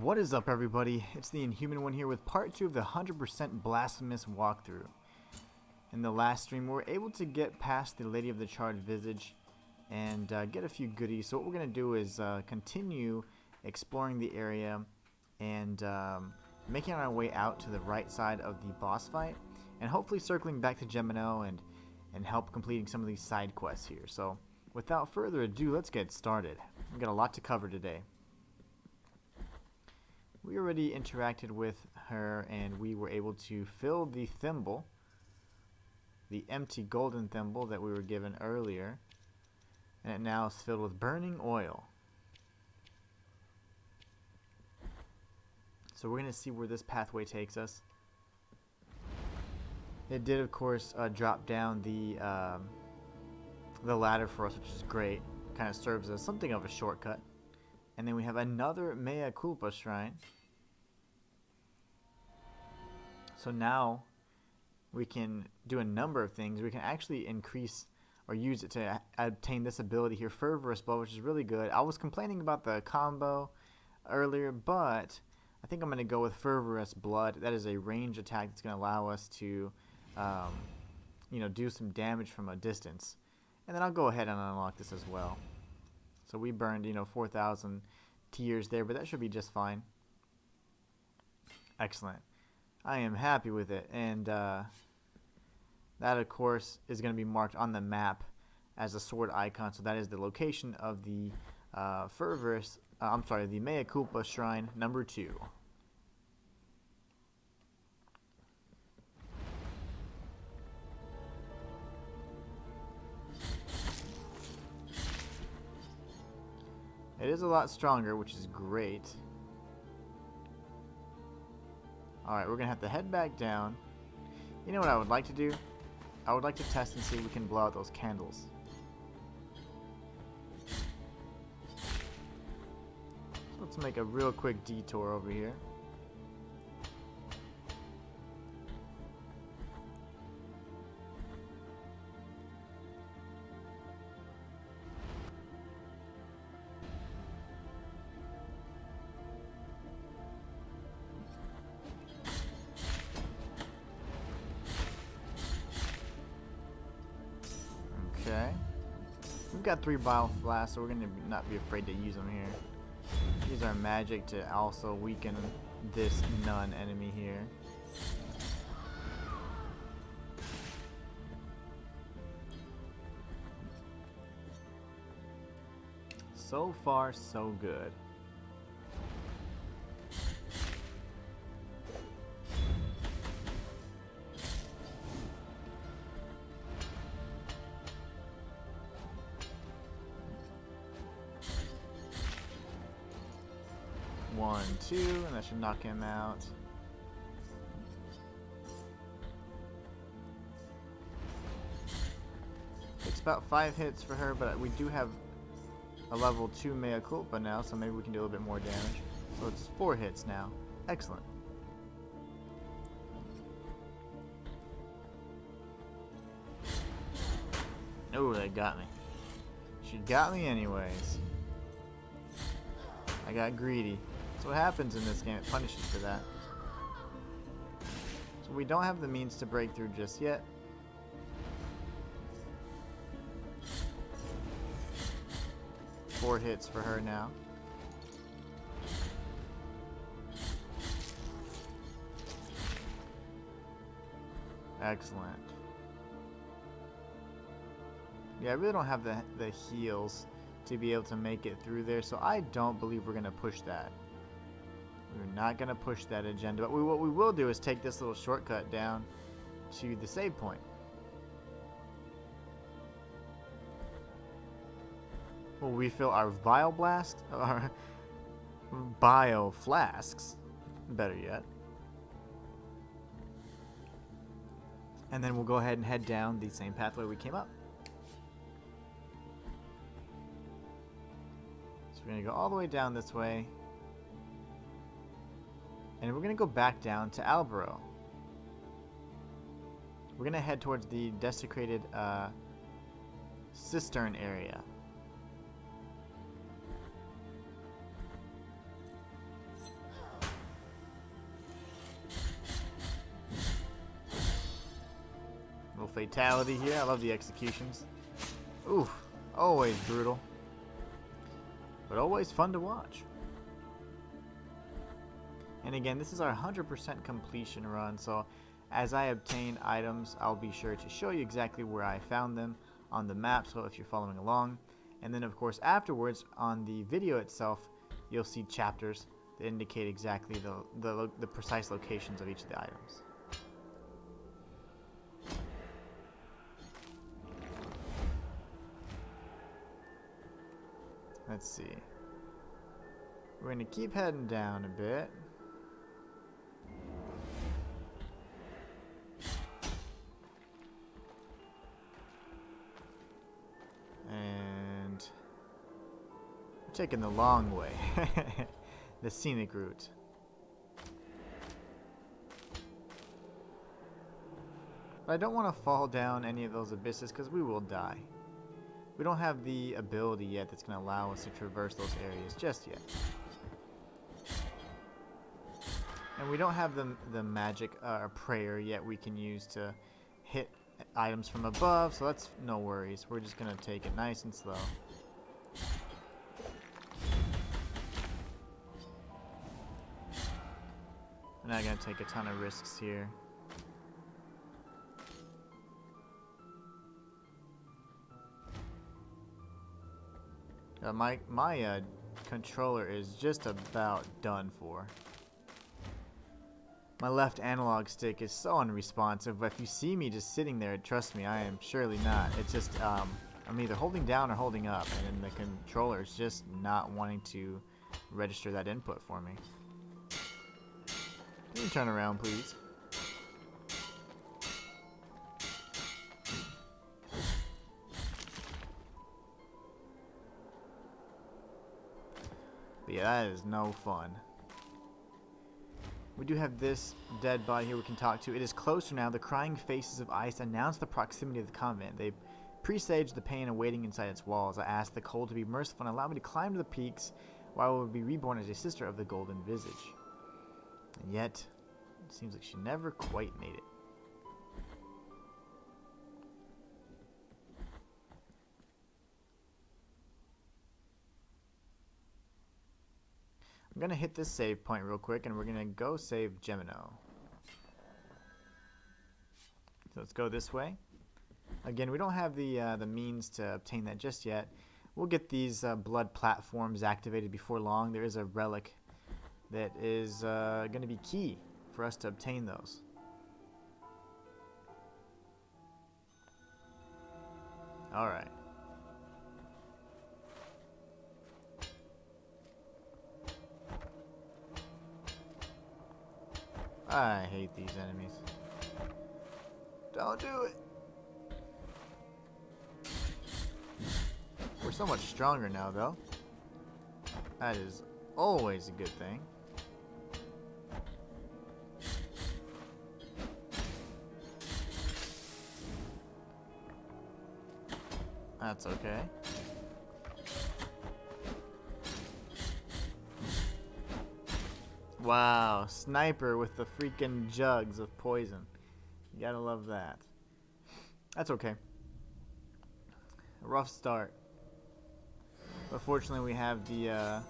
What is up, everybody? It's the Inhuman One here with part 2 of the 100% Blasphemous walkthrough. In the last stream, we were able to get past the Lady of the Charred Visage and get a few goodies. So what we're going to do is continue exploring the area and making our way out to the right side of the boss fight, and hopefully circling back to Gemino and help completing some of these side quests here. So without further ado, let's get started. We've got a lot to cover today. We already interacted with her and we were able to fill the thimble, the empty golden thimble that we were given earlier, and it now is filled with burning oil. So we're going to see where this pathway takes us. It did, of course, drop down the ladder for us, which is great. Kind of serves as something of a shortcut. And then we have another Mea Culpa shrine. So now we can do a number of things. We can actually increase or use it to obtain this ability here, Fervorous Blow, which is really good. I was complaining about the combo earlier, but I think I'm going to go with Fervorous Blood. That is a range attack that's going to allow us to do some damage from a distance. And then I'll go ahead and unlock this as well. So we burned, 4,000 tears there, but that should be just fine. Excellent. I am happy with it. And that, of course, is going to be marked on the map as a sword icon. So that is the location of the the Mea Culpa Shrine number 2. It is a lot stronger, which is great. Alright, we're going to have to head back down. You know what I would like to do? I would like to test and see if we can blow out those candles. So let's make a real quick detour over here. Okay. We've got 3 Bile Flasks, so we're going to not be afraid to use them here. Use our magic to also weaken this nun enemy here. So far, so good. One, two, and that should knock him out. It's about 5 hits for her, but we do have a level 2 Mea Culpa now, so maybe we can do a little bit more damage. So it's 4 hits now. Excellent. Oh, that got me. She got me anyways. I got greedy. That's what happens in this game. It punishes for that. So we don't have the means to break through just yet. Four hits for her now. Excellent. Yeah, I really don't have the heals to be able to make it through there, so I don't believe we're going to push that. We're not going to push that agenda, but what we will do is take this little shortcut down to the save point. We'll refill our Bile Flasks, better yet. And then we'll go ahead and head down the same pathway we came up. We're going to go all the way down this way. And we're going to go back down to Albero. We're going to head towards the desecrated cistern area. fatality here. I love the executions. Oof, always brutal, but always fun to watch. And again, this is our 100% completion run, so as I obtain items, I'll be sure to show you exactly where I found them on the map, so if you're following along. And then of course afterwards, on the video itself, you'll see chapters that indicate exactly the precise locations of each of the items. Let's see. We're going to keep heading down a bit. And we're taking the long way. The scenic route. But I don't want to fall down any of those abysses because we will die. We don't have the ability yet that's going to allow us to traverse those areas just yet. And we don't have the magic prayer yet we can use to hit items from above, so that's no worries. We're just going to take it nice and slow. We're not going to take a ton of risks here. My controller is just about done for. My left analog stick is so unresponsive, but if you see me just sitting there, trust me, I am surely not. It's just, I'm either holding down or holding up, and then the controller is just not wanting to register that input for me. Can you turn around, please? But yeah, that is no fun. We do have this dead body here we can talk to. It is closer now. The crying faces of ice announce the proximity of the convent. They presage the pain awaiting inside its walls. I ask the cold to be merciful and allow me to climb to the peaks where I will be reborn as a sister of the golden visage. And yet, it seems like she never quite made it. I'm going to hit this save point real quick, and we're going to go save Gemino. So let's go this way. Again, we don't have the means to obtain that just yet. We'll get these blood platforms activated before long. There is a relic that is going to be key for us to obtain those. Alright. I hate these enemies. Don't do it. We're so much stronger now, though. That is always a good thing. That's okay. Wow, sniper with the freaking jugs of poison. You gotta love that. That's okay. A rough start. But fortunately we have the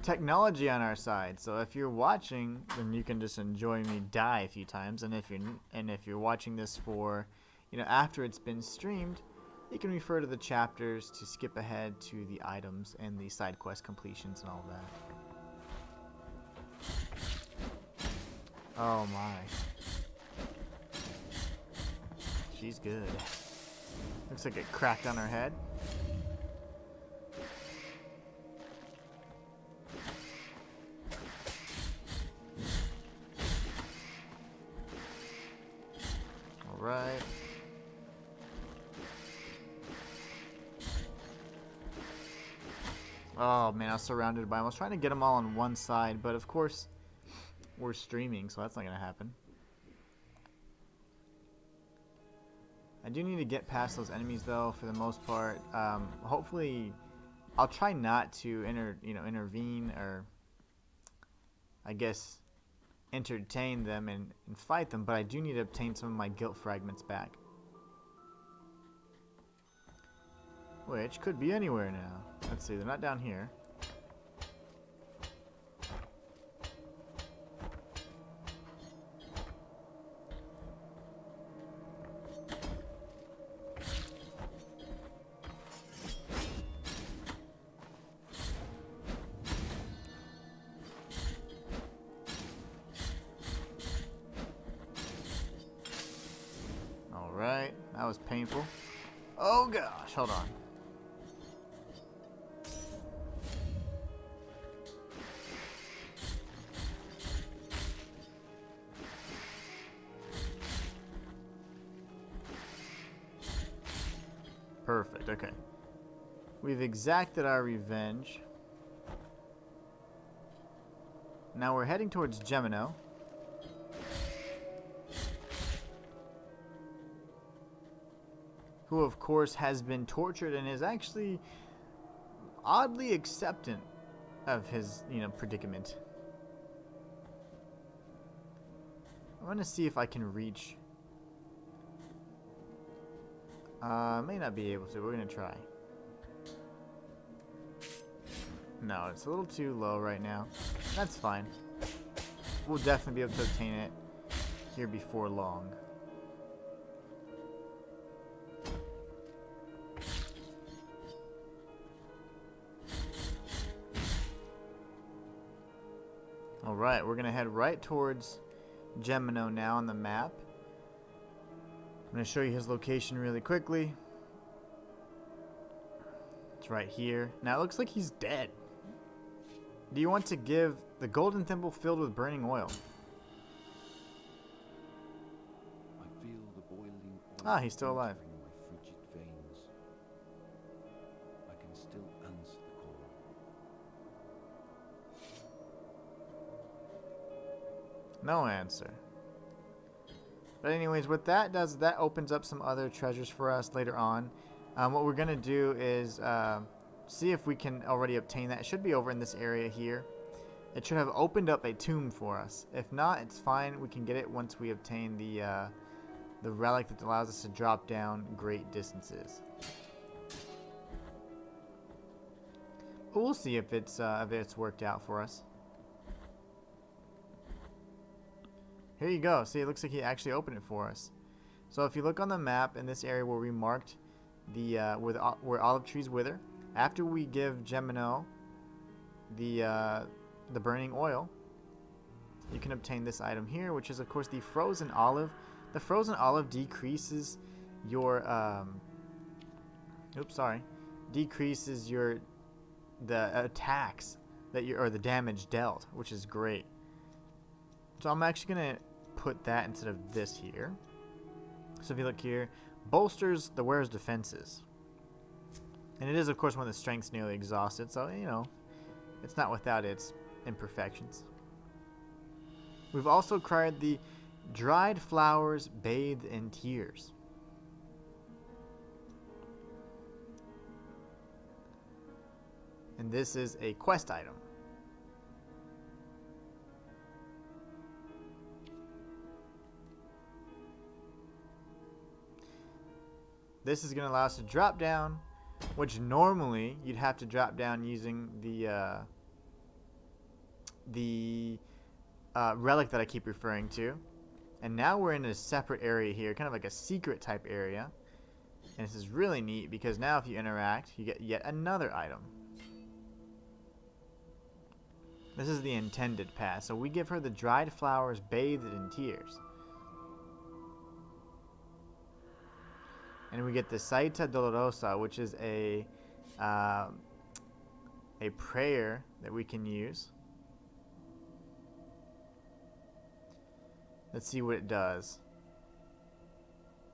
technology on our side. So if you're watching, then you can just enjoy me die a few times. And if you're watching this for, after it's been streamed, you can refer to the chapters to skip ahead to the items and the side quest completions and all that. Oh my. She's good. Looks like it cracked on her head. Alright. Oh man, I was surrounded by them. I was trying to get them all on one side, but of course we're streaming, so that's not going to happen. I do need to get past those enemies, though, for the most part. Hopefully, I'll try not to intervene or, I guess, entertain them and fight them, but I do need to obtain some of my guilt fragments back. Which could be anywhere now. Let's see, they're not down here. Alright, that was painful. Oh gosh, hold on. Perfect, okay. We've exacted our revenge. Now we're heading towards Gemino. Who, of course, has been tortured and is actually oddly acceptant of his, predicament. I'm going to see if I can reach... may not be able to. We're going to try. No, it's a little too low right now. That's fine. We'll definitely be able to obtain it here before long. Alright, we're going to head right towards Gemino now on the map. I'm going to show you his location really quickly. It's right here. Now it looks like he's dead. Do you want to give the golden thimble filled with burning oil? I feel the boiling oil. Ah, he's still alive. My frigid veins. I can still answer the call. No answer. But anyways, what that does, that opens up some other treasures for us later on. What we're going to do is see if we can already obtain that. It should be over in this area here. It should have opened up a tomb for us. If not, it's fine. We can get it once we obtain the relic that allows us to drop down great distances. But we'll see if it's worked out for us. Here you go. See, it looks like he actually opened it for us. So if you look on the map in this area where we marked the where olive trees wither, after we give Gemino the burning oil, you can obtain this item here, which is of course the frozen olive. The frozen olive decreases your decreases the attacks that or the damage dealt, which is great. So I'm actually going to put that instead of this here. So if you look here, bolsters the wearer's defenses. And it is, of course, when the strength's nearly exhausted, so, it's not without its imperfections. We've also acquired the dried flowers bathed in tears. And this is a quest item. This is going to allow us to drop down, which normally you'd have to drop down using the relic that I keep referring to. And now we're in a separate area here, kind of like a secret type area. And this is really neat because now if you interact, you get yet another item. This is the intended path. So we give her the dried flowers bathed in tears. And we get the Saeta Dolorosa, which is a prayer that we can use. Let's see what it does.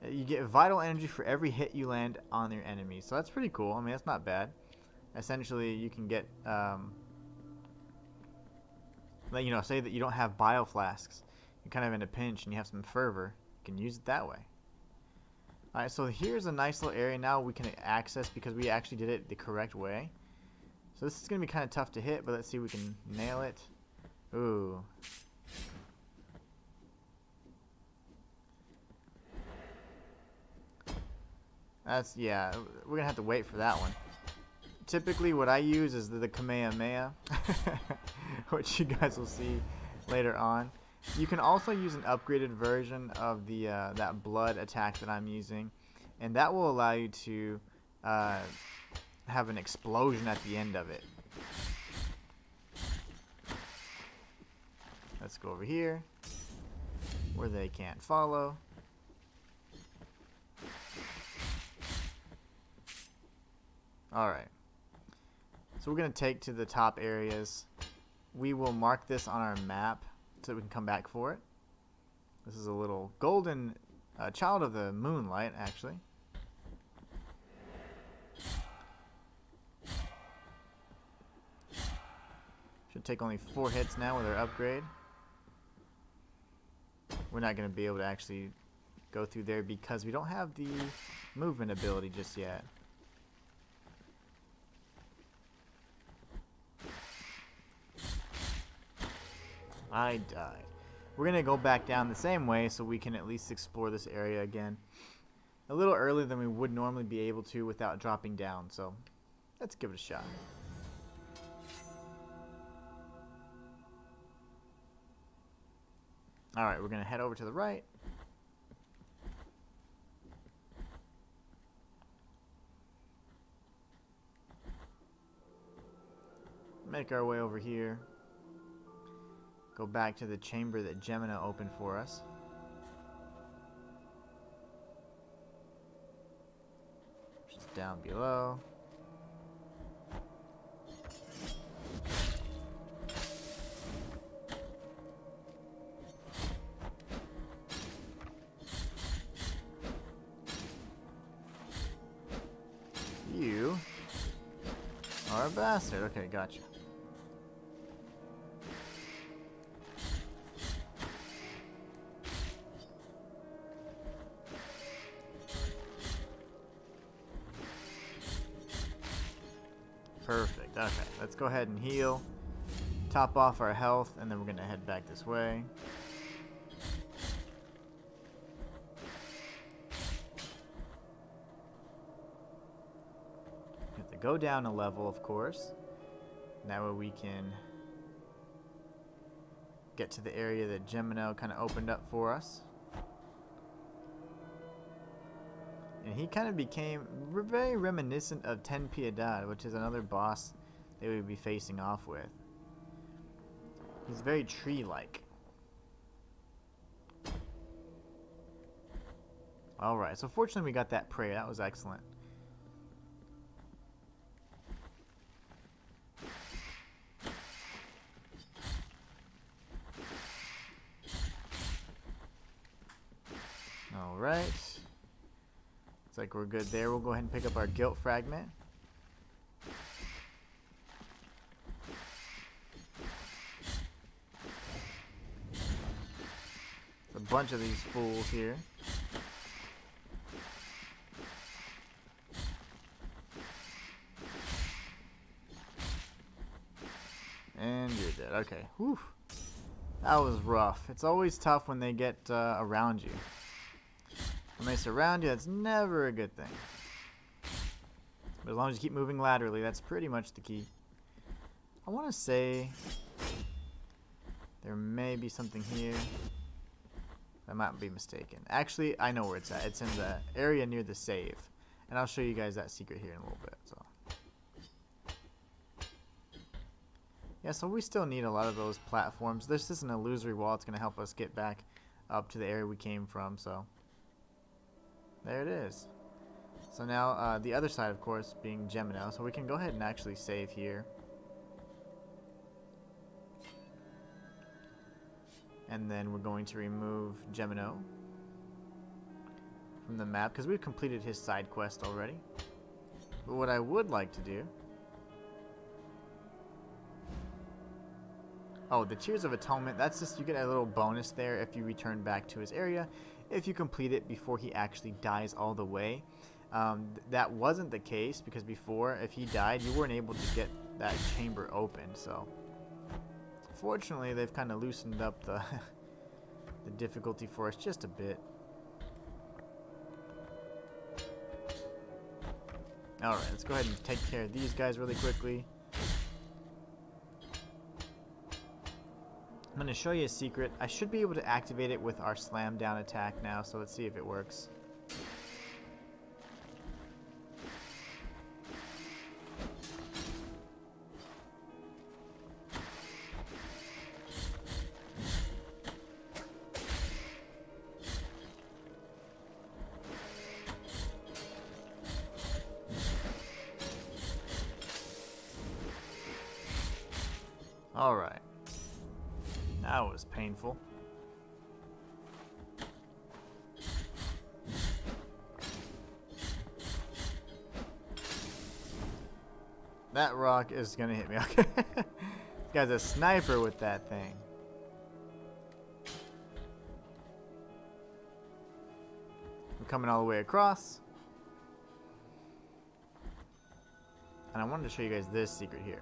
You get vital energy for every hit you land on your enemy. So that's pretty cool. I mean, that's not bad. Essentially, you can get, say that you don't have Bile Flasks. You're kind of in a pinch and you have some fervor. You can use it that way. Alright, so here's a nice little area now we can access because we actually did it the correct way. So this is going to be kind of tough to hit, but let's see if we can nail it. Ooh. That's, yeah, we're gonna have to wait for that one. Typically what I use is the Kamehameha, which you guys will see later on. You can also use an upgraded version of the that blood attack that I'm using, and that will allow you to have an explosion at the end of it. Let's go over here where they can't follow. Alright, so we're going to take to the top areas. We will mark this on our map so that we can come back for it. This is a little golden child of the Moonlight, actually. Should take only 4 hits now with our upgrade. We're not going to be able to actually go through there because we don't have the movement ability just yet. I died. We're going to go back down the same way so we can at least explore this area again. A little earlier than we would normally be able to without dropping down, so let's give it a shot. Alright, we're going to head over to the right. Make our way over here. Go back to the chamber that Gemino opened for us. Which is down below. You are a bastard. Okay, gotcha. Perfect. Okay, let's go ahead and heal. Top off our health, and then we're going to head back this way. Have to go down a level, of course. That way we can get to the area that Gemino kind of opened up for us. And he kind of became very reminiscent of Piedad, which is another boss they would be facing off with. He's very tree-like. Alright, so fortunately we got that prayer. That was excellent. Alright. Looks like we're good there. We'll go ahead and pick up our guilt fragment. A bunch of these fools here. And you're dead. Okay. Whew. That was rough. It's always tough when they get around you. When they surround you, that's never a good thing. But as long as you keep moving laterally, that's pretty much the key. I want to say there may be something here. I might be mistaken. Actually, I know where it's at. It's in the area near the save. And I'll show you guys that secret here in a little bit. So yeah, so we still need a lot of those platforms. This is an illusory wall. It's going to help us get back up to the area we came from. So there it is. So now the other side, of course, being Gemino. So we can go ahead and actually save here. And then we're going to remove Gemino from the map because we've completed his side quest already. But what I would like to do... Oh, the Tears of Atonement. That's just, you get a little bonus there if you return back to his area. If you complete it before he actually dies all the way. That wasn't the case because before, if he died, you weren't able to get that chamber open. So fortunately, they've kind of loosened up the difficulty for us just a bit. Alright, let's go ahead and take care of these guys really quickly. I'm going to show you a secret. I should be able to activate it with our slam down attack now, so let's see if it works. Alright. That was painful. That rock is gonna hit me. Okay. This guy's a sniper with that thing. I'm coming all the way across. And I wanted to show you guys this secret here.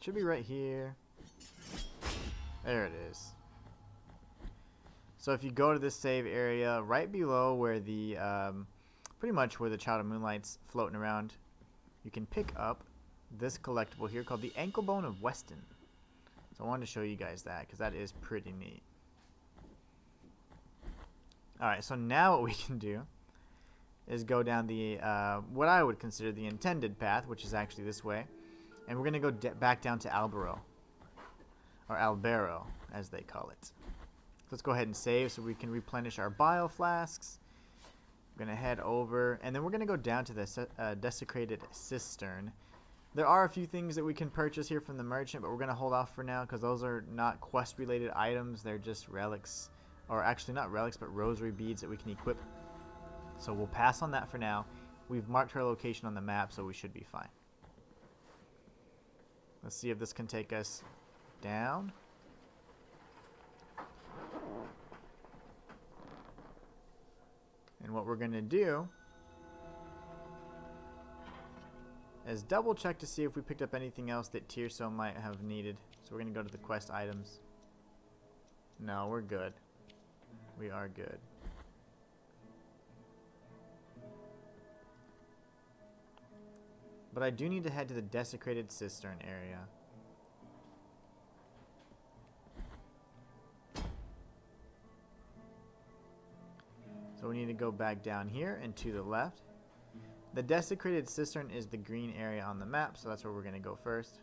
Should be right here. There it is. So if you go to this save area, right below where the, pretty much where the Child of Moonlight's floating around, you can pick up this collectible here called the Anklebone of Weston. So I wanted to show you guys that because that is pretty neat. Alright, so now what we can do is go down the, what I would consider the intended path, which is actually this way. And we're going to go back down to Albero, or Albero, as they call it. So let's go ahead and save so we can replenish our Bile Flasks. We're going to head over, and then we're going to go down to the Desecrated Cistern. There are a few things that we can purchase here from the merchant, but we're going to hold off for now because those are not quest-related items. They're just relics, or actually not relics, but rosary beads that we can equip. So we'll pass on that for now. We've marked her location on the map, so we should be fine. Let's see if this can take us down. And what we're going to do is double check to see if we picked up anything else that Tirso might have needed. So we're going to go to the quest items. No, we're good. We are good. But I do need to head to the Desecrated Cistern area. So we need to go back down here and to the left. The Desecrated Cistern is the green area on the map, so that's where we're going to go first.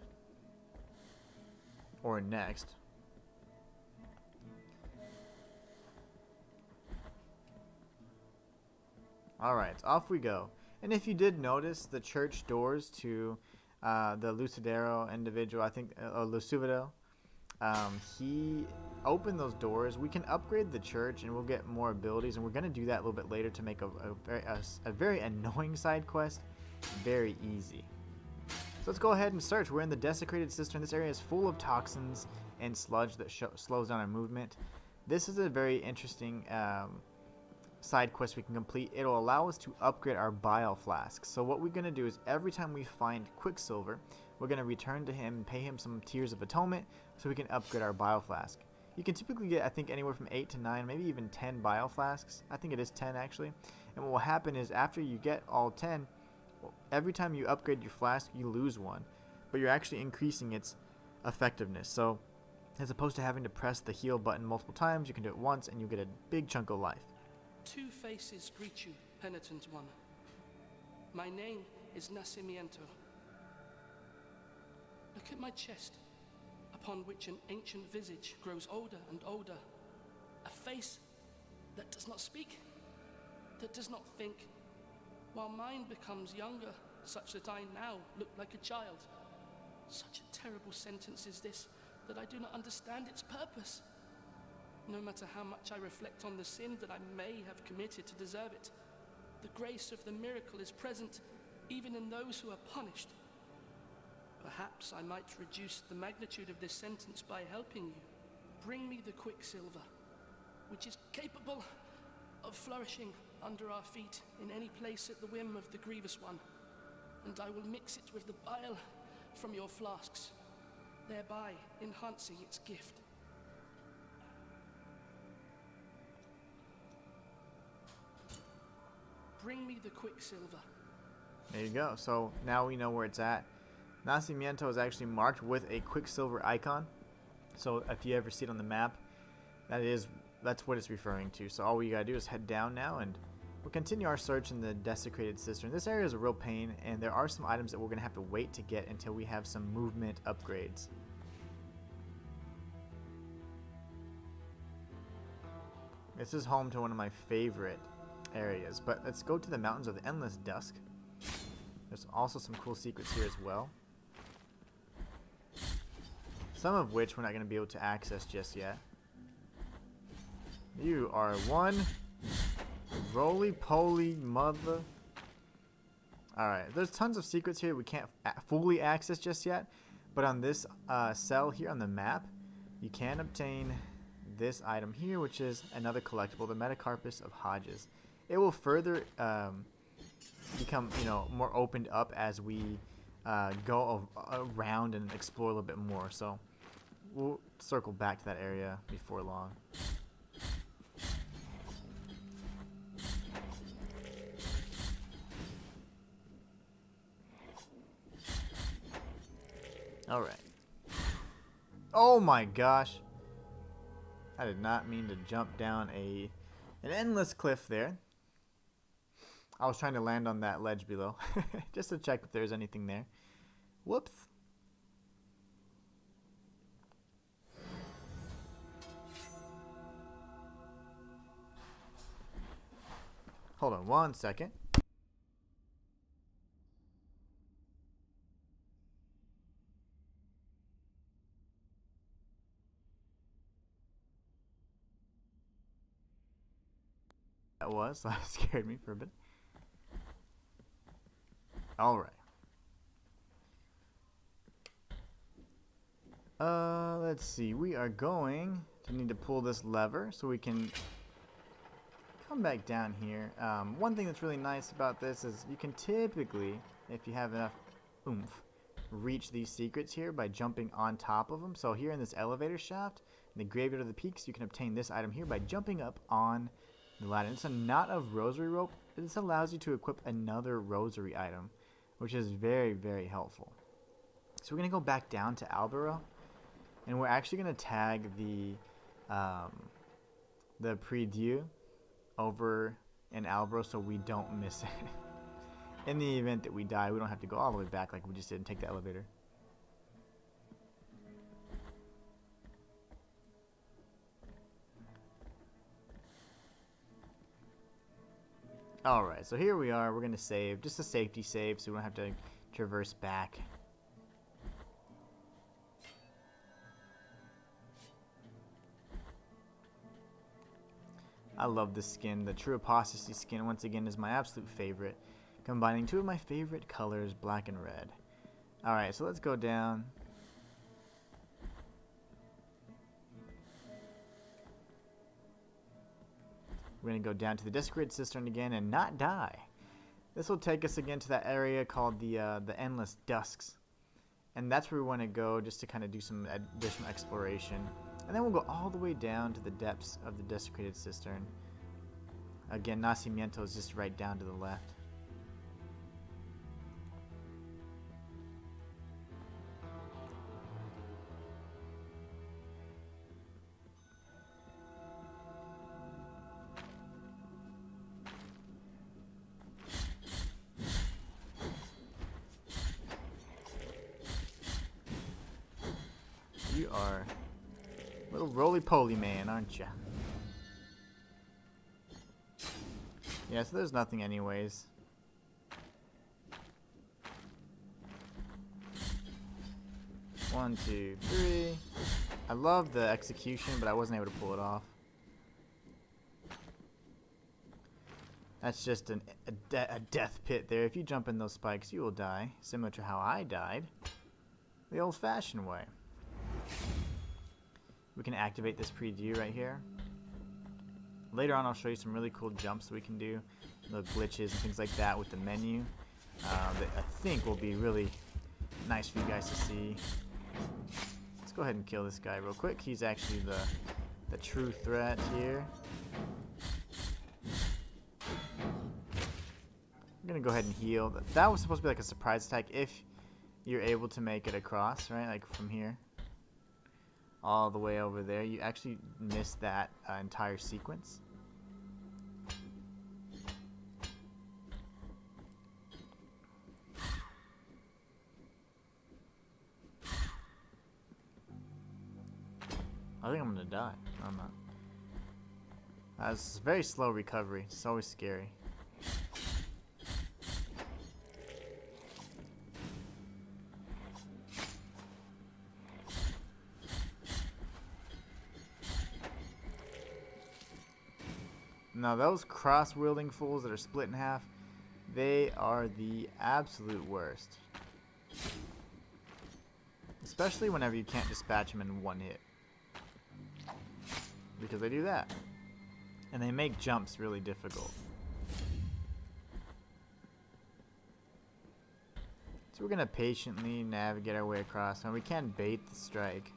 Or next. Alright, off we go. And if you did notice, the church doors to the Lucidero individual, I think, Lucivido, he opened those doors. We can upgrade the church and we'll get more abilities, and we're going to do that a little bit later to make a very annoying side quest very easy. So let's go ahead and search. We're in the Desecrated Cistern. This area is full of toxins and sludge that slows down our movement. This is a very interesting side quest we can complete. It'll allow us to upgrade our Bile Flasks. So what we're going to do is every time we find Quicksilver, we're going to return to him and pay him some Tears of Atonement so we can upgrade our Bile Flask. You can typically get, I think, anywhere from 8 to 9, maybe even 10 Bile Flasks. I think it is 10 actually. And what will happen is after you get all 10, every time you upgrade your flask, you lose one. But you're actually increasing its effectiveness. So as opposed to having to press the heal button multiple times, you can do it once and you get a big chunk of life. Two faces greet you, penitent one. My name is Nacimiento. Look at my chest, upon which an ancient visage grows older and older. A face that does not speak, that does not think, while mine becomes younger, such that I now look like a child. Such a terrible sentence is this, that I do not understand its purpose. No matter how much I reflect on the sin that I may have committed to deserve it, the grace of the miracle is present even in those who are punished. Perhaps I might reduce the magnitude of this sentence by helping you. Bring me the Quicksilver, which is capable of flourishing under our feet in any place at the whim of the Grievous One, and I will mix it with the bile from your flasks, thereby enhancing its gift. bring me the quicksilver. There you go. So now we know where it's at. Nacimiento is actually marked with a quicksilver icon. So if you ever see it on the map, that's what it's referring to. So all we gotta do is head down now, and we'll continue our search in the desecrated cistern. This area is a real pain, and there are some items that we're gonna have to wait to get until we have some movement upgrades. This is home to one of my favorite areas, but let's go to the Mountains of the Endless Dusk. There's also some cool secrets here as well, some of which we're not going to be able to access just yet. You are one roly-poly mother. Alright, there's tons of secrets here we can't fully access just yet, but on this cell here on the map, you can obtain this item here, which is another collectible, the Metacarpus of Hodges. It will further become, more opened up as we go around and explore a little bit more. So we'll circle back to that area before long. All right. Oh my gosh. I did not mean to jump down an endless cliff there. I was trying to land on that ledge below just to check if there's anything there. Whoops. Hold on one second. That scared me for a bit. All right. Let's see. We are going to need to pull this lever so we can come back down here. One thing that's really nice about this is you can typically, if you have enough oomph, reach these secrets here by jumping on top of them. So here in this elevator shaft, in the Graveyard of the Peaks, you can obtain this item here by jumping up on the ladder. It's a knot of rosary rope. This allows you to equip another rosary item, which is very, very helpful. So we're going to go back down to Albero, and we're actually going to tag the pt.2 over in Albero so we don't miss it. In the event that we die, we don't have to go all the way back like we just did and take the elevator. Alright, so here we are. We're going to save. Just a safety save so we don't have to traverse back. I love this skin. The True Apostasy skin, once again, is my absolute favorite. Combining two of my favorite colors, black and red. Alright, so let's go down. We're going to go down to the Desecrated Cistern again and not die. This will take us again to that area called the Endless Dusks. And that's where we want to go just to kind of do some additional exploration. And then we'll go all the way down to the depths of the Desecrated Cistern. Again, Nacimiento is just right down to the left. You are a little roly-poly man, aren't you? Yeah, so there's nothing anyways. One, two, three. I love the execution, but I wasn't able to pull it off. That's just a death pit there. If you jump in those spikes, you will die. Similar to how I died. The old-fashioned way. We can activate this pt.2 right here. Later on, I'll show you some really cool jumps that we can do, the glitches and things like that with the menu. That I think will be really nice for you guys to see. Let's go ahead and kill this guy real quick. He's actually the true threat here. I'm gonna go ahead and heal. That was supposed to be like a surprise attack if you're able to make it across, right? Like from here all the way over there. You actually missed that entire sequence. I think I'm gonna die. No, I'm not. That's very slow recovery. It's always scary. Now those cross-wielding fools that are split in half, they are the absolute worst. Especially whenever you can't dispatch them in one hit. Because they do that. And they make jumps really difficult. So we're going to patiently navigate our way across. And we can bait the strike.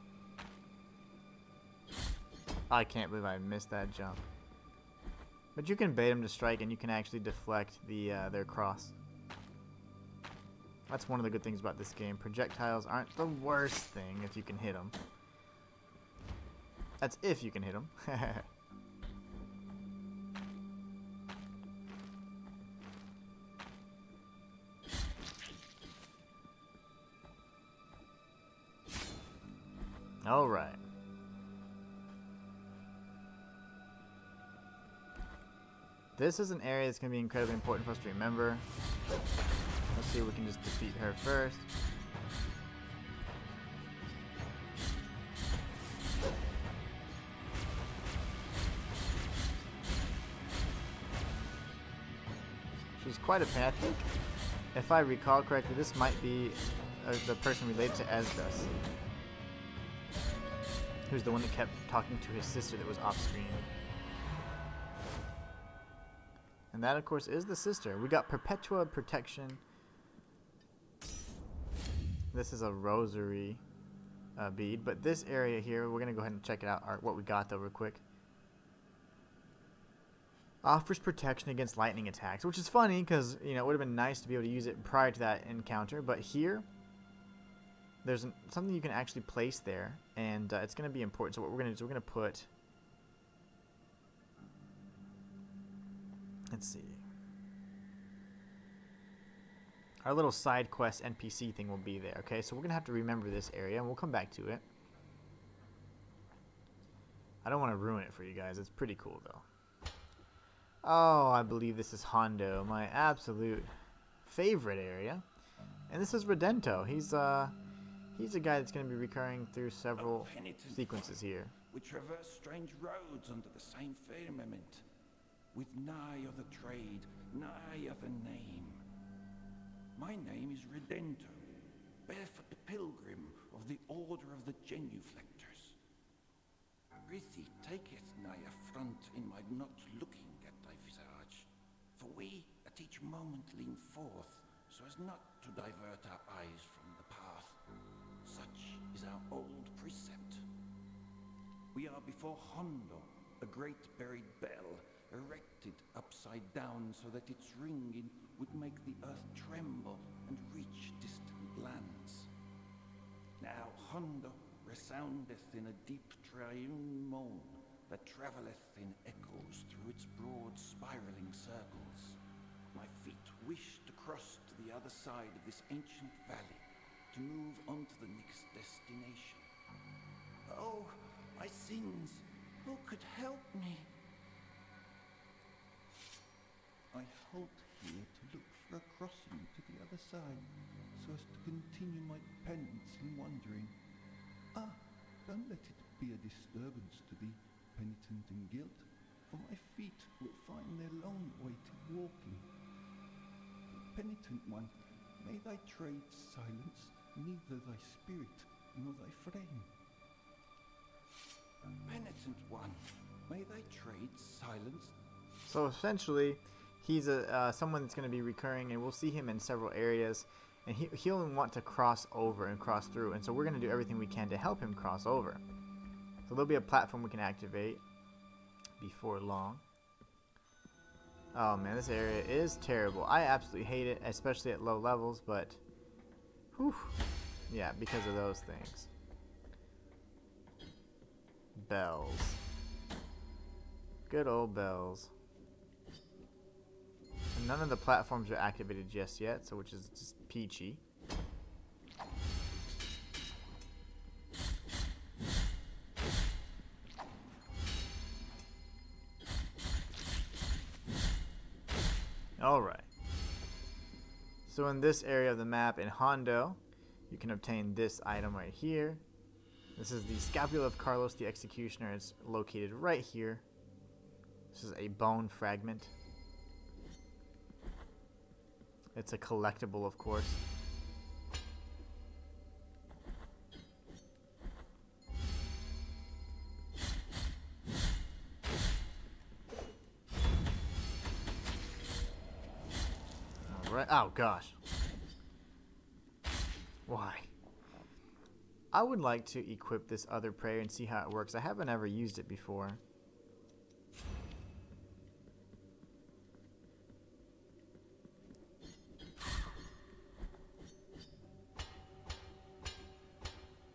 I can't believe I missed that jump. But you can bait them to strike and you can actually deflect their cross. That's one of the good things about this game. Projectiles aren't the worst thing if you can hit them. That's if you can hit them. Alright. This is an area that's going to be incredibly important for us to remember. Let's see if we can just defeat her first. She's quite a pain. I think, if I recall correctly, this might be the person related to Esdras, who's the one that kept talking to his sister that was off screen. And that, of course, is the sister. We got Perpetua Protection. This is a Rosary bead. But this area here, we're going to go ahead and check it out. What we got, though, real quick. Offers protection against lightning attacks. Which is funny, because, you know, it would have been nice to be able to use it prior to that encounter. But here, there's something you can actually place there. And it's going to be important. So what we're going to do is we're going to put... Let's see. Our little side quest NPC thing will be there, okay? So we're going to have to remember this area, and we'll come back to it. I don't want to ruin it for you guys. It's pretty cool, though. Oh, I believe this is Jondo, my absolute favorite area. And this is Redento. He's a guy that's going to be recurring through several sequences here. We traverse strange roads under the same firmament, with nigh of the trade, nigh of a name. My name is Redento, barefoot the Pilgrim of the Order of the Genuflectors. Prithee taketh nigh affront in my not looking at thy visage, for we at each moment lean forth, so as not to divert our eyes from the path. Such is our old precept. We are before Jondo, a great buried bell, erected upside down so that its ringing would make the earth tremble and reach distant lands. Now Jondo resoundeth in a deep triune moan that travelleth in echoes through its broad spiraling circles. My feet wish to cross to the other side of this ancient valley, to move on to the next destination. Oh, my sins! Who could help me? I halt here to look for a crossing to the other side, so as to continue my penance in wandering. Ah, don't let it be a disturbance to thee, penitent in guilt, for my feet will find their long way to walking. Penitent one, may thy trade silence neither thy spirit nor thy frame. Penitent one, may thy trade silence. So essentially, he's someone that's going to be recurring, and we'll see him in several areas, and he'll want to cross over and cross through, and so we're going to do everything we can to help him cross over. So there'll be a platform we can activate before long. Oh man, this area is terrible. I absolutely hate it, especially at low levels, but whew, yeah, because of those things. Bells. Good old bells. And none of the platforms are activated just yet, so which is just peachy. Alright. So in this area of the map in Jondo, you can obtain this item right here. This is the Scapula of Carlos the Executioner. It's located right here. This is a bone fragment. It's a collectible, of course. Alright. Oh, gosh. Why? I would like to equip this other prayer and see how it works. I haven't ever used it before.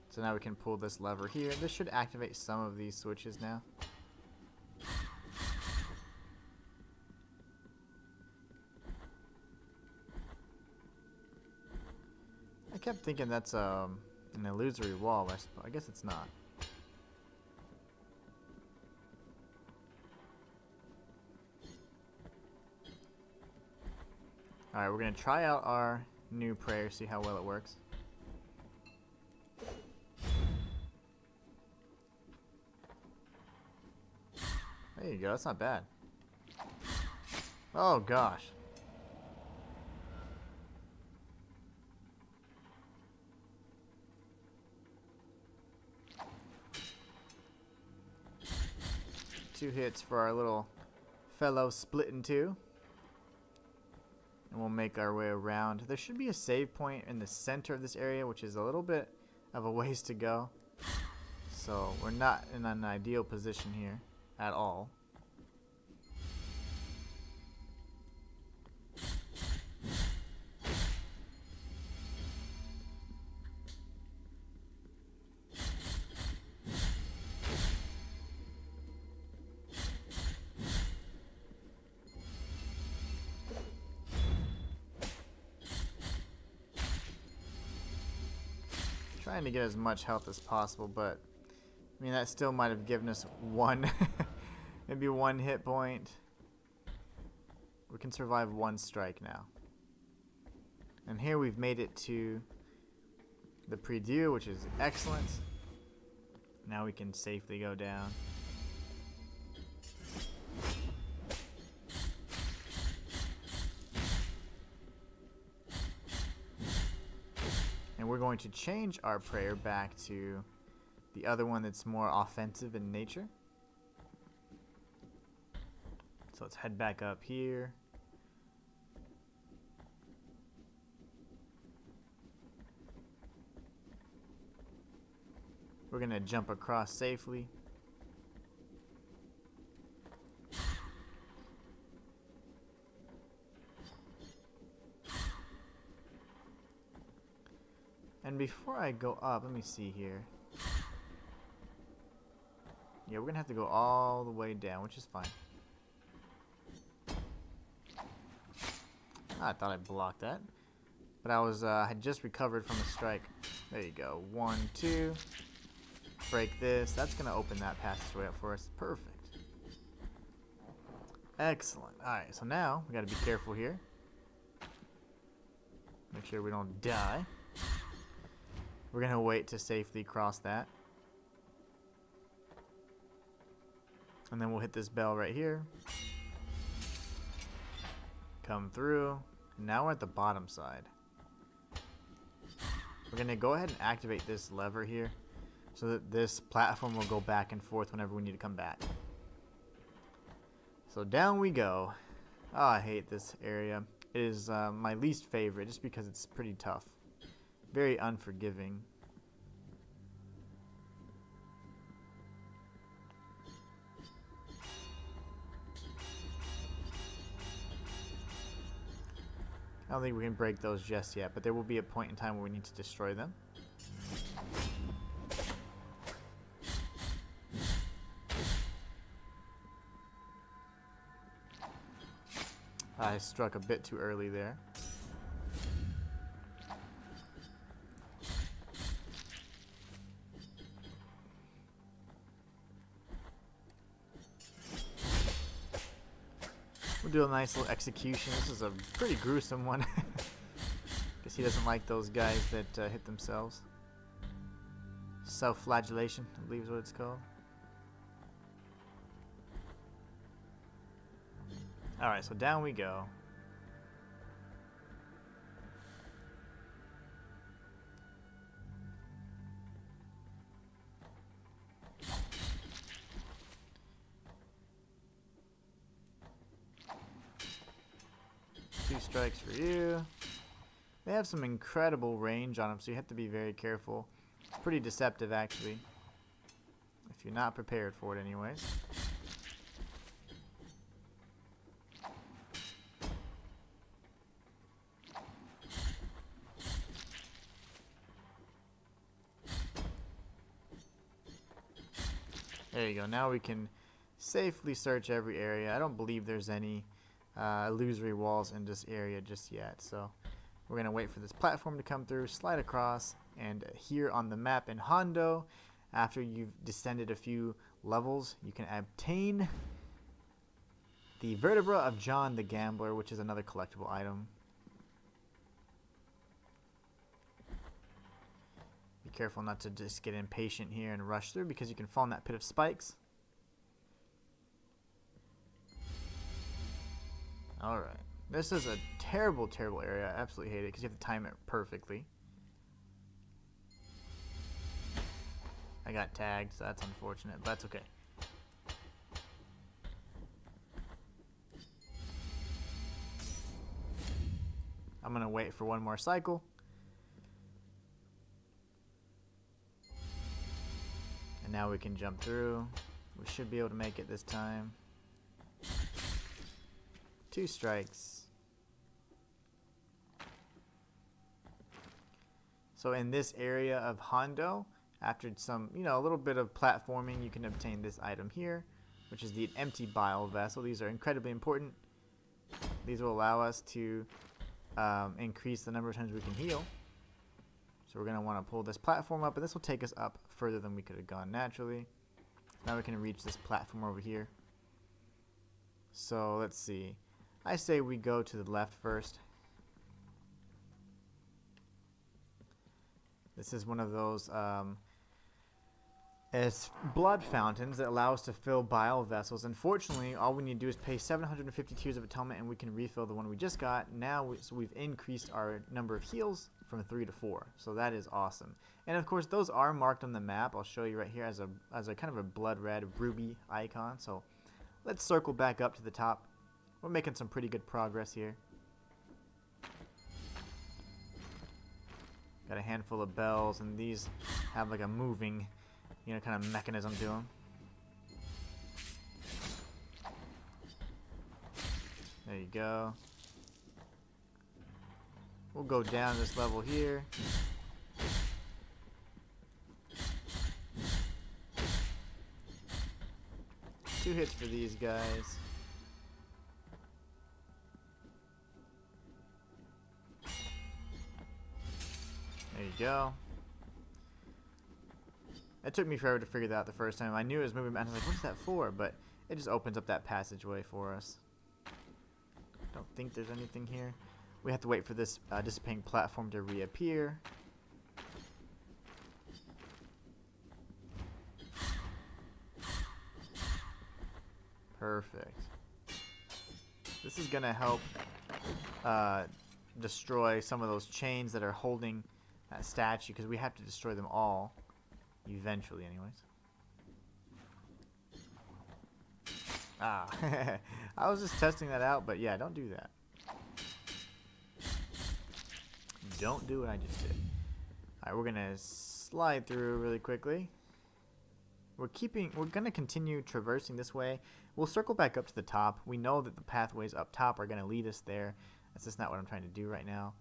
So now we can pull this lever here. This should activate some of these switches now. I kept thinking that's an illusory wall. I guess it's not. Alright, we're going to try out our new prayer, see how well it works. There you go, that's not bad. Oh gosh. Two hits for our little fellow split in two. And we'll make our way around. There should be a save point in the center of this area, which is a little bit of a ways to go. So we're not in an ideal position here at all. Trying to get as much health as possible, but I mean that still might have given us one maybe one hit point. We can survive one strike now. And here we've made it to the pt.2, which is excellent. Now we can safely go down. And we're going to change our prayer back to the other one that's more offensive in nature. So let's head back up here. We're going to jump across safely. And before I go up, let me see here. Yeah, we're going to have to go all the way down, which is fine. I thought I blocked that. But I had just recovered from a strike. There you go. 1, 2. Break this. That's going to open that passageway up for us. Perfect. Excellent. Alright, so now we got to be careful here. Make sure we don't die. We're going to wait to safely cross that. And then we'll hit this bell right here. Come through. Now we're at the bottom side. We're going to go ahead and activate this lever here so that this platform will go back and forth whenever we need to come back. So down we go. Oh, I hate this area. It is my least favorite just because it's pretty tough. Very unforgiving. don't think we can break those just yet, but there will be a point in time where we need to destroy them. I struck a bit too early there. We'll do a nice little execution. This is a pretty gruesome one. Guess he doesn't like those guys that hit themselves. Self-flagellation, I believe is what it's called. Alright, so down we go. Two strikes for you. They have some incredible range on them, so you have to be very careful. It's pretty deceptive, actually, if you're not prepared for it anyways. There you go. Now we can safely search every area. I don't believe there's any illusory walls in this area just yet. So we're going to wait for this platform to come through, slide across, and here on the map in Jondo, after you've descended a few levels, you can obtain the Vertebra of John the Gambler, which is another collectible item. Be careful not to just get impatient here and rush through, because you can fall in that pit of spikes. Alright. This is a terrible, terrible area. I absolutely hate it because you have to time it perfectly. I got tagged, so that's unfortunate, but that's okay. I'm going to wait for one more cycle. And now we can jump through. We should be able to make it this time. Two strikes. So in this area of Jondo, after some, a little bit of platforming, you can obtain this item here, which is the empty bile vessel. These are incredibly important. These will allow us to increase the number of times we can heal. So we're going to want to pull this platform up, and this will take us up further than we could have gone naturally. Now we can reach this platform over here. So let's see. I say we go to the left first. This is one of those it's blood fountains that allow us to fill bile vessels. Unfortunately, all we need to do is pay 750 tears of atonement, and we can refill the one we just got. Now so we've increased our number of heals from 3 to 4, so that is awesome. And of course, those are marked on the map. I'll show you right here as a kind of a blood red ruby icon. So let's circle back up to the top. We're making some pretty good progress here. Got a handful of bells, and these have like a moving, kind of mechanism to them. There you go. We'll go down this level here. Two hits for these guys. There you go. It took me forever to figure that out the first time. I knew it was moving, and I was like, what is that for? But it just opens up that passageway for us. Don't think there's anything here. We have to wait for this dissipating platform to reappear. Perfect. This is going to help destroy some of those chains that are holding that statue, because we have to destroy them all eventually anyways. I was just testing that out, but yeah, don't do that. Don't do what I just did. Alright, we're gonna slide through really quickly. We're gonna continue traversing this way. We'll circle back up to the top. We know that the pathways up top are gonna lead us there. That's just not what I'm trying to do right now.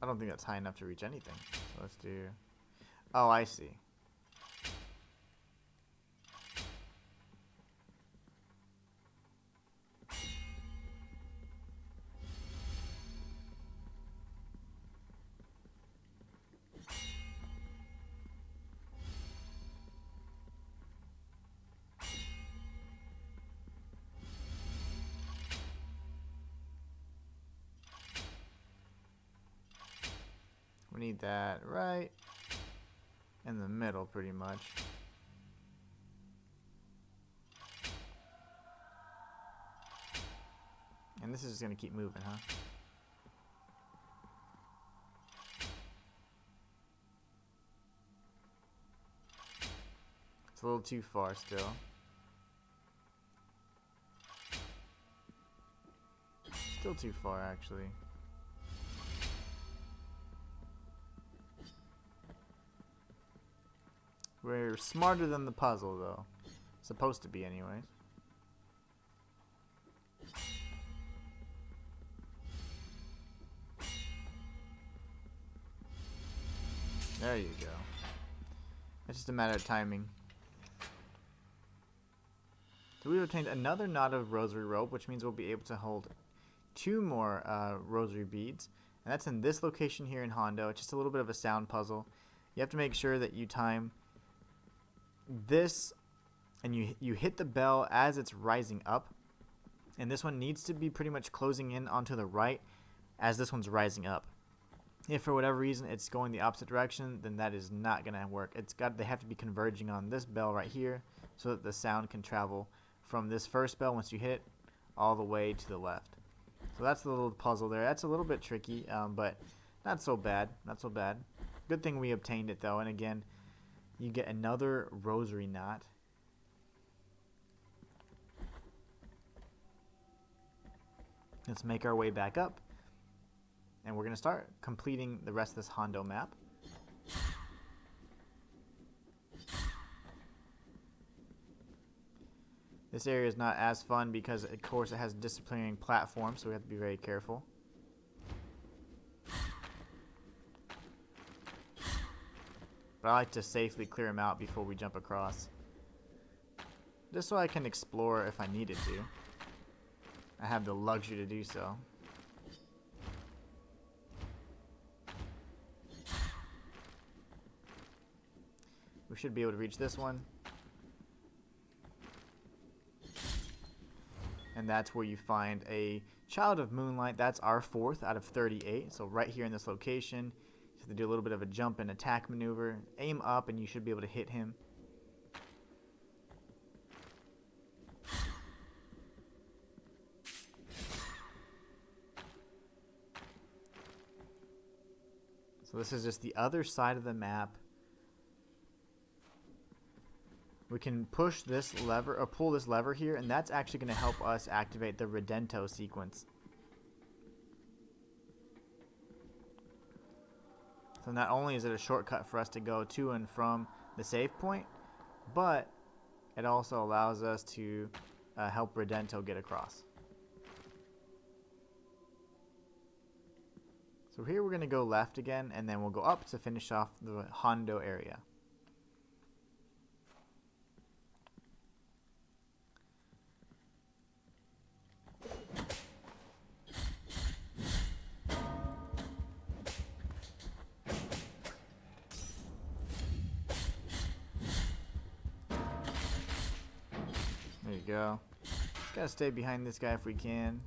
I don't think that's high enough to reach anything. So let's do... Oh, I see. We need that right in the middle, pretty much. And this is just gonna keep moving, huh? It's a little too far still. Still too far, actually. We're smarter than the puzzle, though. Supposed to be, anyways. There you go. It's just a matter of timing. So we've obtained another knot of rosary rope, which means we'll be able to hold 2 more rosary beads. And that's in this location here in Jondo. It's just a little bit of a sound puzzle. You have to make sure that you time this, and you hit the bell as it's rising up, and this one needs to be pretty much closing in onto the right as this one's rising up. If for whatever reason it's going the opposite direction, then that is not gonna work. They have to be converging on this bell right here so that the sound can travel from this first bell once you hit it all the way to the left. So that's the little puzzle there. That's a little bit tricky, but not so bad. Not so bad. Good thing we obtained it though, and again, you get another rosary knot. Let's make our way back up. And we're going to start completing the rest of this Jondo map. This area is not as fun because, of course, it has disciplining platforms, so we have to be very careful. But I like to safely clear them out before we jump across. Just so I can explore if I needed to. I have the luxury to do so. We should be able to reach this one. And that's where you find a Child of Moonlight. That's our 4th out of 38. So right here in this location. You have to do a little bit of a jump and attack maneuver. Aim up and you should be able to hit him. So this is just the other side of the map. We can push this lever or pull this lever here, and that's actually going to help us activate the Redento sequence. So not only is it a shortcut for us to go to and from the save point, but it also allows us to help Redento get across. So here we're going to go left again, and then we'll go up to finish off the Jondo area. There you go. Just gotta stay behind this guy if we can.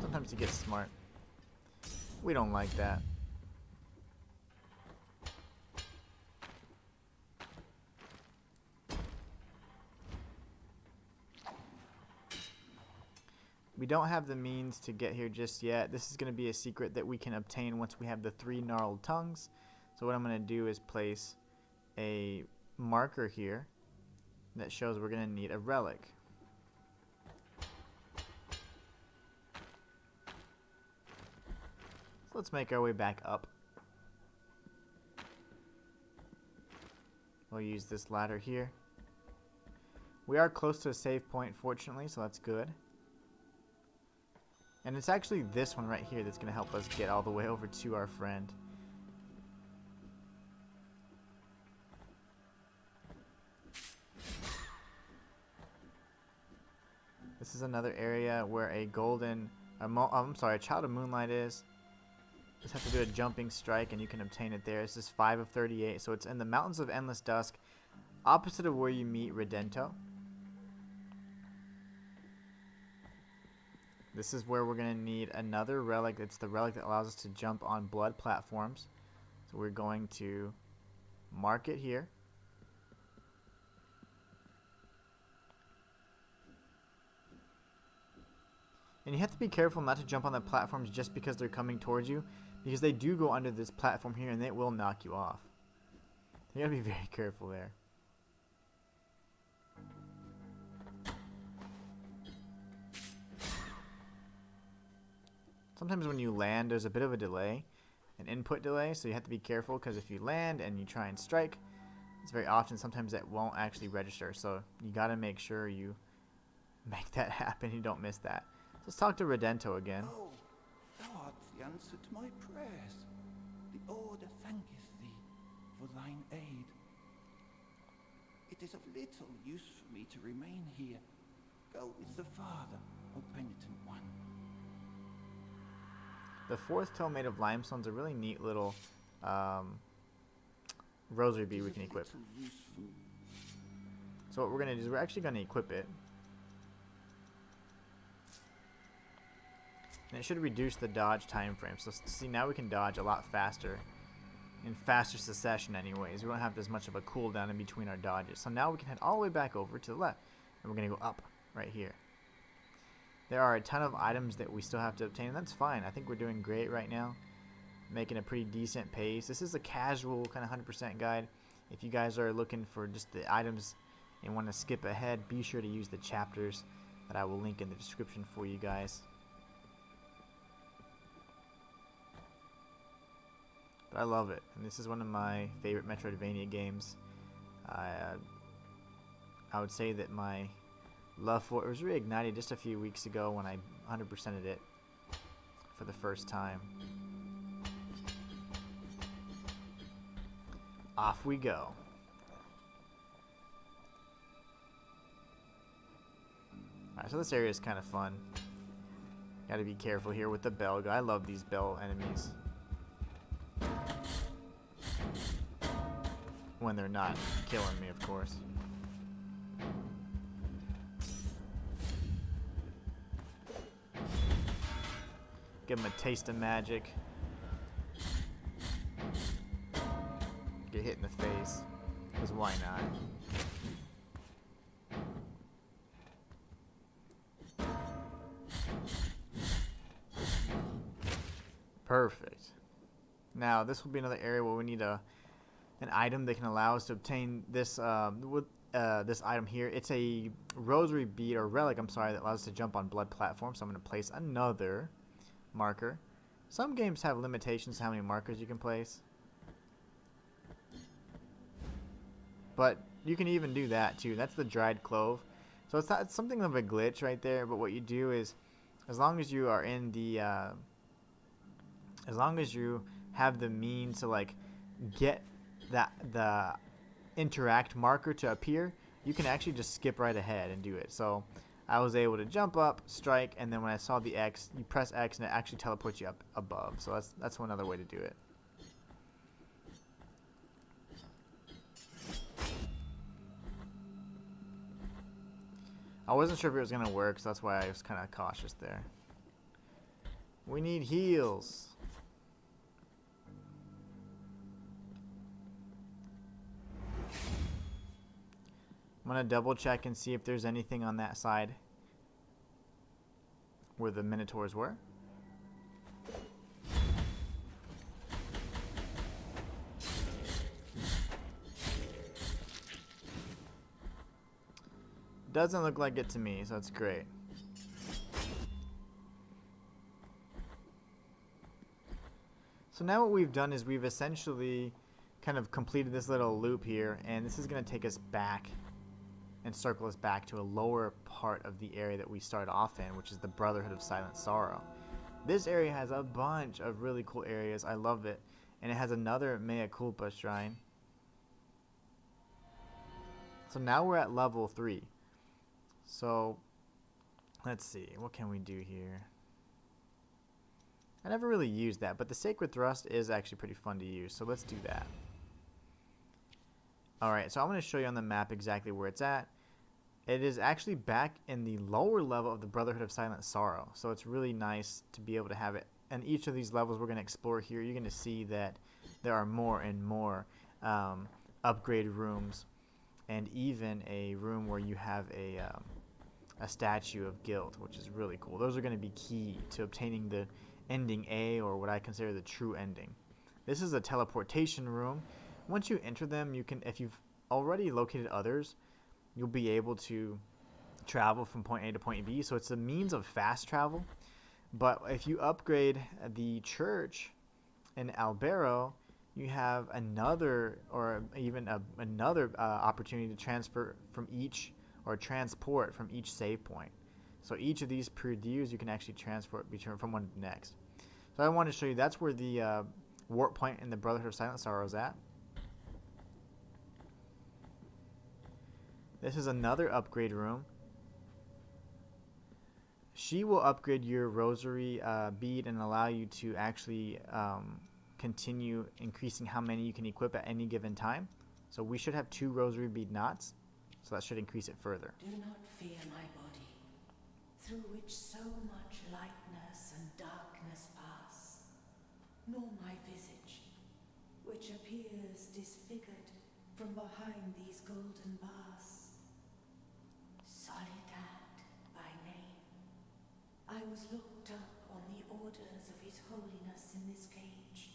Sometimes he gets smart. We don't like that. We don't have the means to get here just yet. This is going to be a secret that we can obtain once we have the 3 gnarled tongues. So what I'm going to do is place a marker here that shows we're going to need a relic. So let's make our way back up. We'll use this ladder here. We are close to a save point, fortunately, so that's good. And it's actually this one right here that's going to help us get all the way over to our friend. This is another area where a golden, a Child of Moonlight is. Just have to do a jumping strike and you can obtain it there. This is 5 of 38, so it's in the Mountains of Endless Dusk, opposite of where you meet Redento. This is where we're going to need another relic. It's the relic that allows us to jump on blood platforms. So we're going to mark it here. And you have to be careful not to jump on the platforms just because they're coming towards you, because they do go under this platform here and it will knock you off. You gotta be very careful there. Sometimes when you land, there's a bit of a delay, an input delay, so you have to be careful, because if you land and you try and strike, it's very often sometimes that won't actually register, so you gotta make sure you make that happen, you don't miss that. So let's talk to Redento again. Oh, thou art the answer to my prayers. The Order thanketh thee for thine aid. It is of little use for me to remain here. Go with the Father, O penitent one. The fourth toe made of limestone is a really neat little rosary bead we can equip. So what we're going to do is we're actually going to equip it. And it should reduce the dodge time frame. So see, now we can dodge a lot faster. In faster succession anyways. We don't have as much of a cooldown in between our dodges. So now we can head all the way back over to the left. And we're going to go up right here. There are a ton of items that we still have to obtain, and that's fine. I think we're doing great right now. Making a pretty decent pace. This is a casual kind of 100% guide. If you guys are looking for just the items and want to skip ahead, be sure to use the chapters that I will link in the description for you guys. But I love it, and this is one of my favorite Metroidvania games. I would say that my love for it was reignited just a few weeks ago when I 100%ed it for the first time. Off we go. Alright, so this area is kind of fun. Gotta be careful here with the bell guy. I love these bell enemies. When they're not killing me, of course. Give him a taste of magic. Get hit in the face. Because why not? Perfect. Now, this will be another area where we need an item that can allow us to obtain this this item here. It's a rosary bead, or relic, I'm sorry, that allows us to jump on blood platforms. So I'm going to place another marker. Some games have limitations to how many markers you can place, but you can even do that too. That's the dried clove. So it's something of a glitch right there, but what you do is, as long as you are in the as long as you have the means to like get the interact marker to appear, you can actually just skip right ahead and do it. So I was able to jump up, strike, and then when I saw the X, you press X and it actually teleports you up above. So that's one other way to do it. I wasn't sure if it was going to work, so that's why I was kind of cautious there. We need heals. I'm going to double check and see if there's anything on that side where the Minotaurs were. Doesn't look like it to me, so that's great. So now what we've done is we've essentially kind of completed this little loop here, and this is going to take us back and circle us back to a lower part of the area that we started off in, which is the Brotherhood of Silent Sorrow. This area has a bunch of really cool areas. I love it. And it has another Mea Culpa shrine. So now we're at level 3. So let's see, what can we do here? I never really used that, but the Sacred Thrust is actually pretty fun to use, so let's do that. Alright, so I'm going to show you on the map exactly where it's at. It is actually back in the lower level of the Brotherhood of Silent Sorrow, so it's really nice to be able to have it. And each of these levels we're going to explore here, you're going to see that there are more and more upgrade rooms, and even a room where you have a statue of guilt, which is really cool. Those are going to be key to obtaining the ending A, or what I consider the true ending. This is a teleportation room. Once you enter them, you can, if you've already located others, you'll be able to travel from point A to point B. So it's a means of fast travel. But if you upgrade the church in Albero, you have another, or even another opportunity to transfer from each, or transport from each save point. So each of these perdues you can actually transfer from one to the next. So I want to show you, that's where the warp point in the Brotherhood of Silent Sorrow is at. This is another upgrade room. She will upgrade your Rosary bead and allow you to actually continue increasing how many you can equip at any given time. So we should have 2 Rosary bead knots, so that should increase it further. Do not fear my body, through which so much lightness and darkness pass, nor my visage, which appears disfigured from behind these golden bars. Solidad by name, I was looked up on the orders of His Holiness in this cage,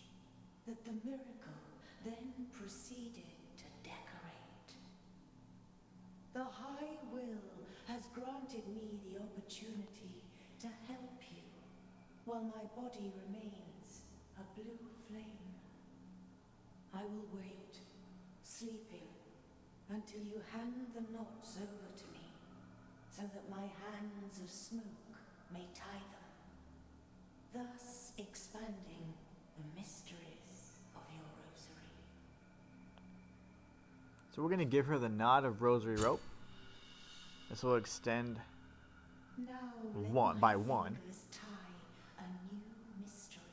that the miracle then proceeded to decorate. The High Will has granted me the opportunity to help you, while my body remains a blue flame. I will wait, sleeping, until you hand the knots over to me, so that my hands of smoke may tie them, thus expanding the mysteries of your Rosary. So we're going to give her the knot of Rosary rope. This will extend Now by one. tie a new mystery.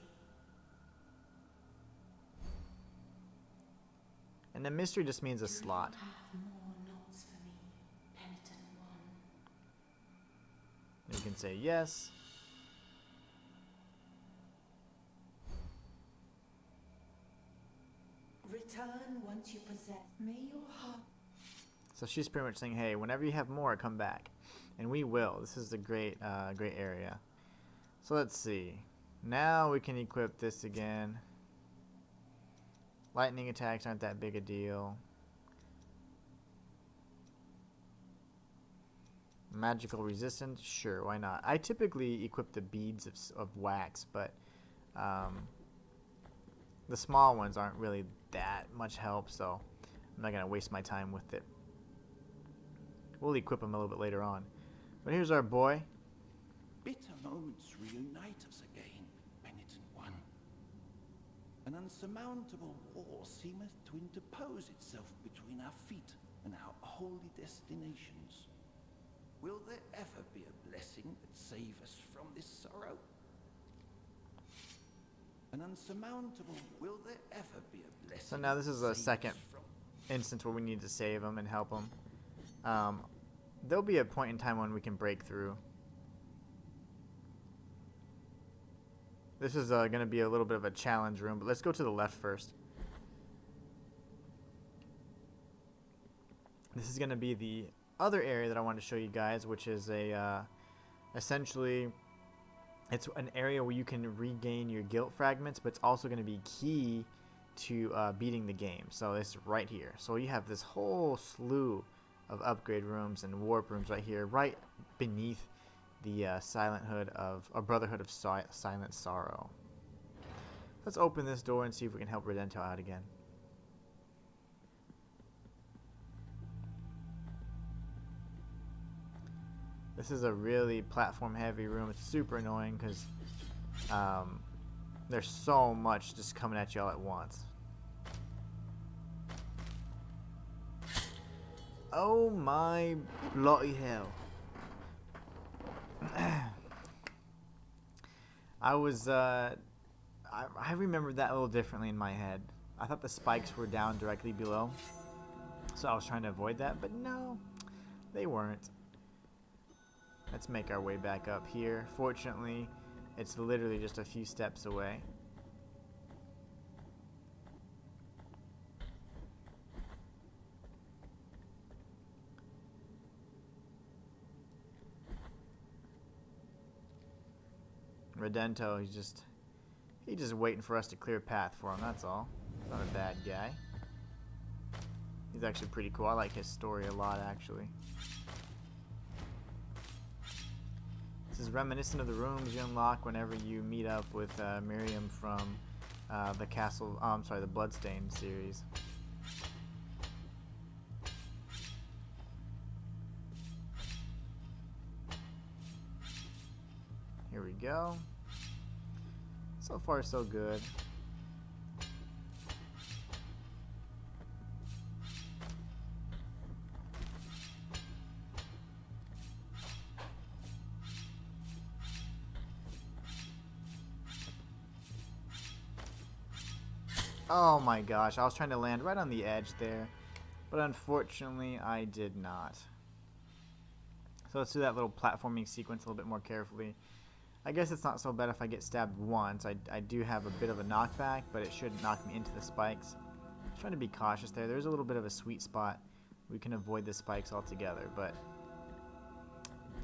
And the mystery just means a slot. Have more knots for me, penitent one. You can say yes. Return once you possess. May your heart. So she's pretty much saying, hey, whenever you have more, come back. And we will. This is a great area. So let's see. Now we can equip this again. Lightning attacks aren't that big a deal. Magical resistance? Sure, why not? I typically equip the beads of wax, but the small ones aren't really that much help, so I'm not going to waste my time with it. We'll equip them a little bit later on. But here's our boy. Bitter moments reunite us again, penitent one. An unsurmountable wall seemeth to interpose itself between our feet and our holy destinations. Will there ever be a blessing that save us from this sorrow? An unsurmountable, will there ever be a blessing? So now this is a that save second us from... instance where we need to save him and help him. There'll be a point in time when we can break through. This is going to be a little bit of a challenge room, but let's go to the left first. This is going to be the other area that I want to show you guys, which is a essentially it's an area where you can regain your guilt fragments, but it's also going to be key to beating the game. So it's right here. So you have this whole slew of upgrade rooms and warp rooms right here, right beneath the Brotherhood of Silent Sorrow. Let's open this door and see if we can help Redento out again. This is a really platform heavy room. It's super annoying because there's so much just coming at you all at once. Oh my bloody hell. I remembered that a little differently in my head. I thought the spikes were down directly below, so I was trying to avoid that, but no, they weren't. Let's make our way back up here. Fortunately, it's literally just a few steps away. Redento, he's just waiting for us to clear a path for him, that's all. He's not a bad guy. He's actually pretty cool. I like his story a lot, actually. This is reminiscent of the rooms you unlock whenever you meet up with Miriam from the Bloodstained series. Here we go. So far, so good. Oh my gosh, I was trying to land right on the edge there, but unfortunately I did not. So let's do that little platforming sequence a little bit more carefully. I guess it's not so bad if I get stabbed once. I do have a bit of a knockback, but it shouldn't knock me into the spikes. I'm trying to be cautious there. There's a little bit of a sweet spot. We can avoid the spikes altogether, but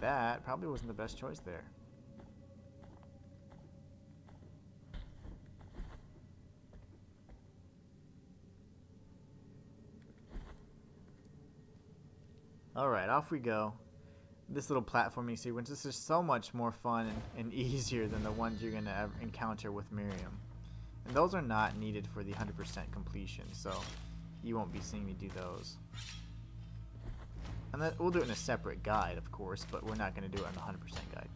that probably wasn't the best choice there. Alright, off we go. This little platforming sequence, this is so much more fun and easier than the ones you're going to encounter with Miriam. And those are not needed for the 100% completion, so you won't be seeing me do those. And we'll do it in a separate guide, of course, but we're not going to do it on the 100% guide.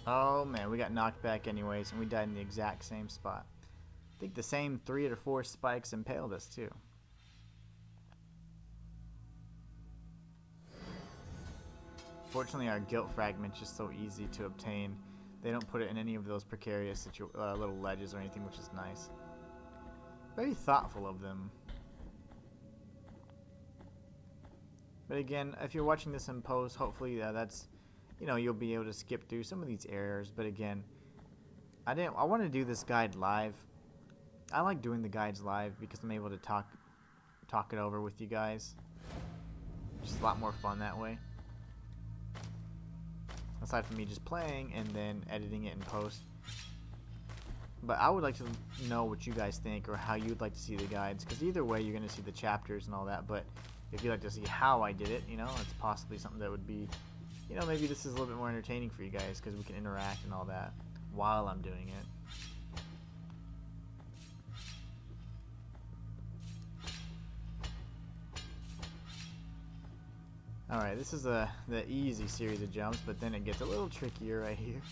Oh man, we got knocked back anyways, and we died in the exact same spot. I think the same 3 or 4 spikes impaled us too. Fortunately, our guilt fragment's just so easy to obtain. They don't put it in any of those precarious little ledges or anything, which is nice. Very thoughtful of them. But again, if you're watching this in post, hopefully that's, you know, you'll be able to skip through some of these errors. But again, I want to do this guide live. I like doing the guides live because I'm able to talk it over with you guys. Just a lot more fun that way. Aside from me just playing and then editing it in post. But I would like to know what you guys think or how you'd like to see the guides, because either way you're going to see the chapters and all that. But if you'd like to see how I did it, you know, it's possibly something that would be, you know, maybe this is a little bit more entertaining for you guys because we can interact and all that while I'm doing it. Alright, this is the easy series of jumps, but then it gets a little trickier right here.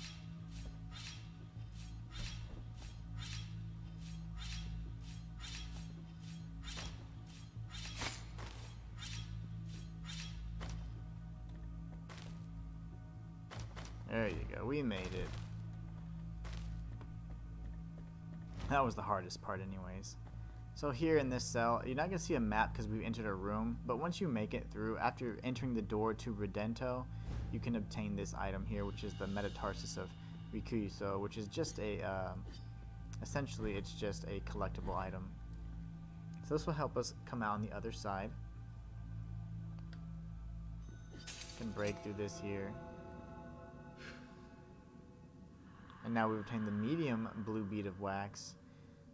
There you go, we made it. That was the hardest part anyways. So here in this cell, you're not going to see a map because we've entered a room, but once you make it through, after entering the door to Redento, you can obtain this item here, which is the Metacarpus of Rikuso, which is just a, essentially it's just a collectible item. So this will help us come out on the other side. Can break through this here. And now we've obtained the medium blue bead of wax.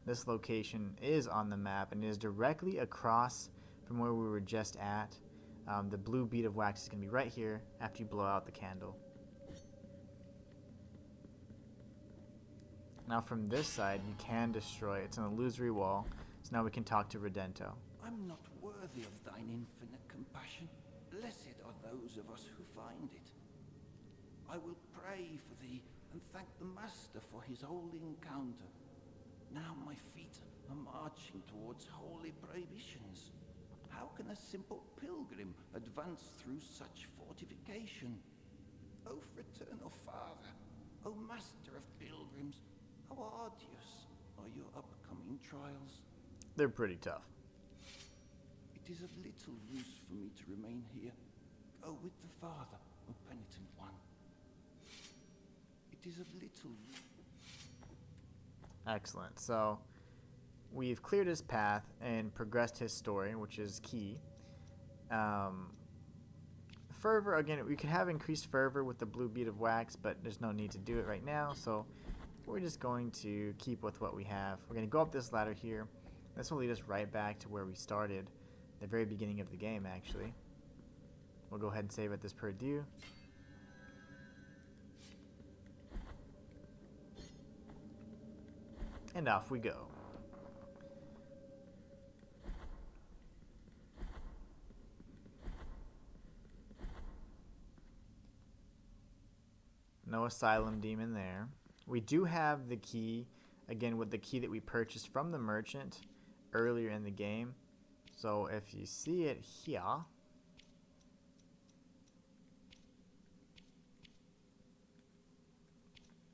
This location is on the map and is directly across from where we were just at. The blue bead of wax is going to be right here after you blow out the candle. Now from this side you can destroy it. It's an illusory wall. So now we can talk to Redento. I'm not worthy of thine infinite compassion. Blessed are those of us who find it. I will pray for thee and thank the Master for his holy encounter. Now my feet are marching towards holy prohibitions. How can a simple pilgrim advance through such fortification? O fraternal father, O master of pilgrims, how arduous are your upcoming trials? They're pretty tough. It is of little use for me to remain here. Go with the Father, O penitent one. It is of little use. Excellent. So we've cleared his path and progressed his story, which is key. Fervor, again, we could have increased fervor with the blue bead of wax, but there's no need to do it right now, so we're just going to keep with what we have. We're going to go up this ladder here. This will lead us right back to where we started, the very beginning of the game, actually. We'll go ahead and save at this pt.2. And off we go. No asylum demon there. We do have the key, again with the key that we purchased from the merchant earlier in the game. So if you see it here,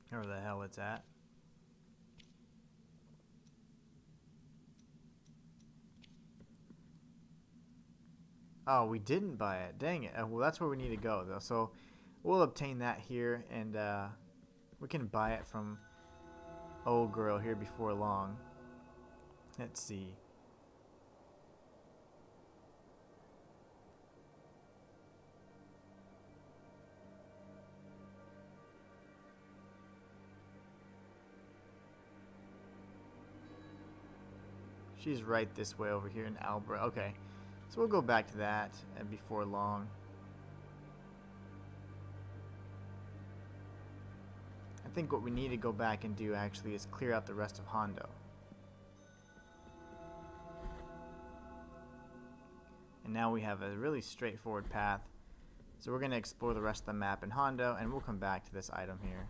wherever the hell it's at. Oh, we didn't buy it. Dang it. Well, that's where we need to go, though. So we'll obtain that here, and we can buy it from old girl here before long. Let's see. She's right this way over here in Albra. Okay. So we'll go back to that and before long. I think what we need to go back and do actually is clear out the rest of Hondo. And now we have a really straightforward path. So we're going to explore the rest of the map in Hondo, and we'll come back to this item here.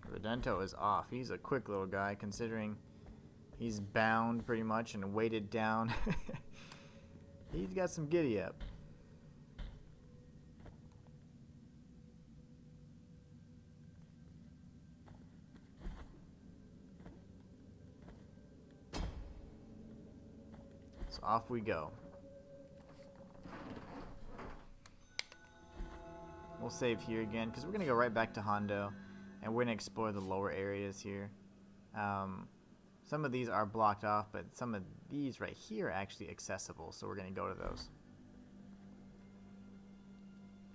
Redento is off. He's a quick little guy considering he's bound pretty much and weighted down. He's got some giddy up. So off we go. We'll save here again because we're going to go right back to Hondo. And we're going to explore the lower areas here. Some of these are blocked off, but some of these right here are actually accessible. So we're going to go to those.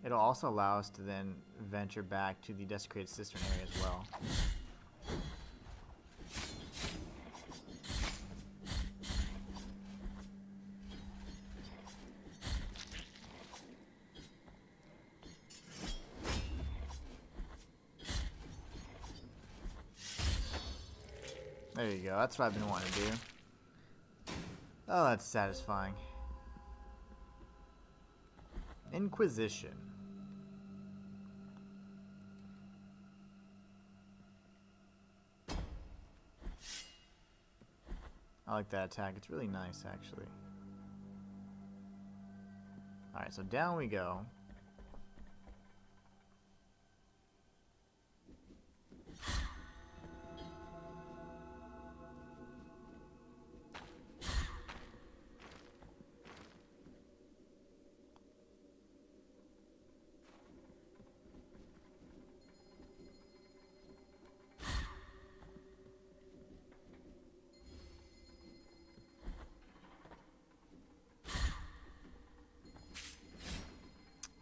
It'll also allow us to then venture back to the desecrated cistern area as well. There you go. That's what I've been wanting to do. Oh, that's satisfying. Inquisition. I like that attack. It's really nice, actually. Alright, so down we go.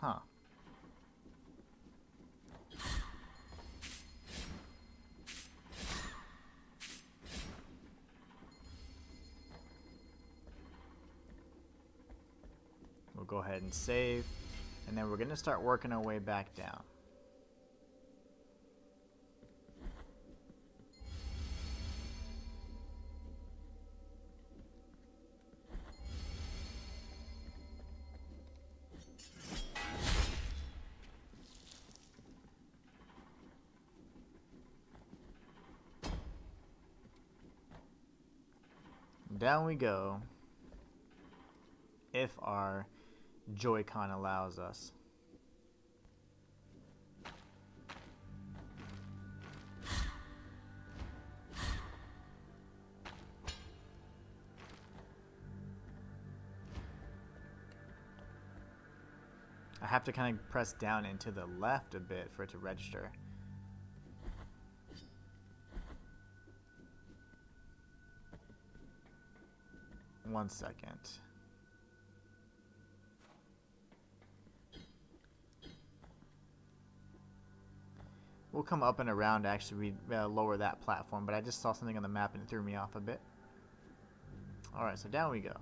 Huh. We'll go ahead and save, and then we're going to start working our way back down. Down we go, if our Joy-Con allows us. I have to kind of press down and to the left a bit for it to register. One second. We'll come up and around to actually lower that platform, but I just saw something on the map and it threw me off a bit. Alright, so down we go.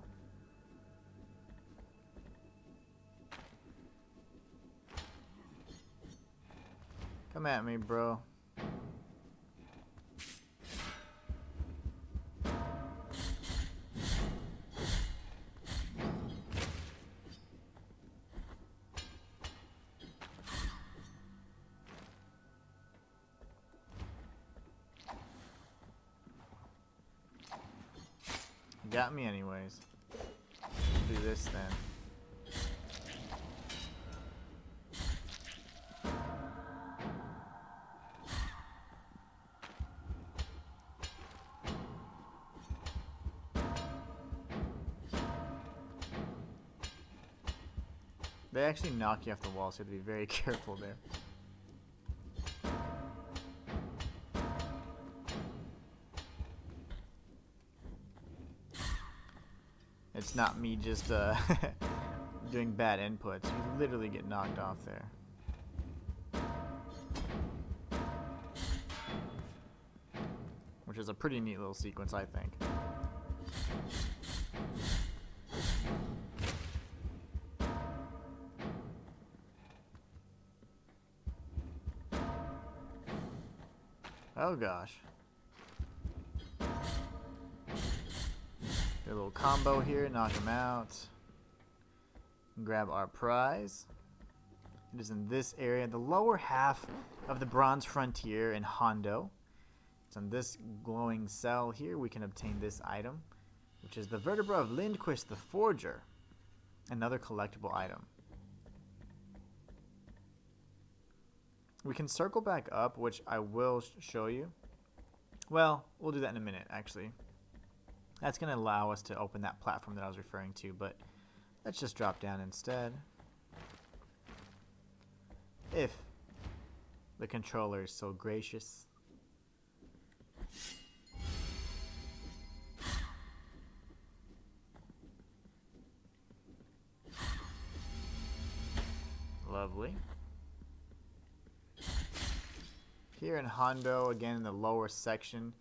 Come at me, bro. Got me anyways. Do this then. They actually knock you off the wall, so you have to be very careful there. It's not me just doing bad inputs. You literally get knocked off there. Which is a pretty neat little sequence, I think. Oh gosh. A little combo here, knock him out. Grab our prize. It is in this area, the lower half of the Bronze Frontier in Hondo. It's on this glowing cell here we can obtain this item, which is the Vertebra of Lindquist the Forger. Another collectible item. We can circle back up, which I will show you. Well, we'll do that in a minute, actually. That's going to allow us to open that platform that I was referring to, but let's just drop down instead. If the controller is so gracious. Lovely. Here in Hondo, again in the lower section.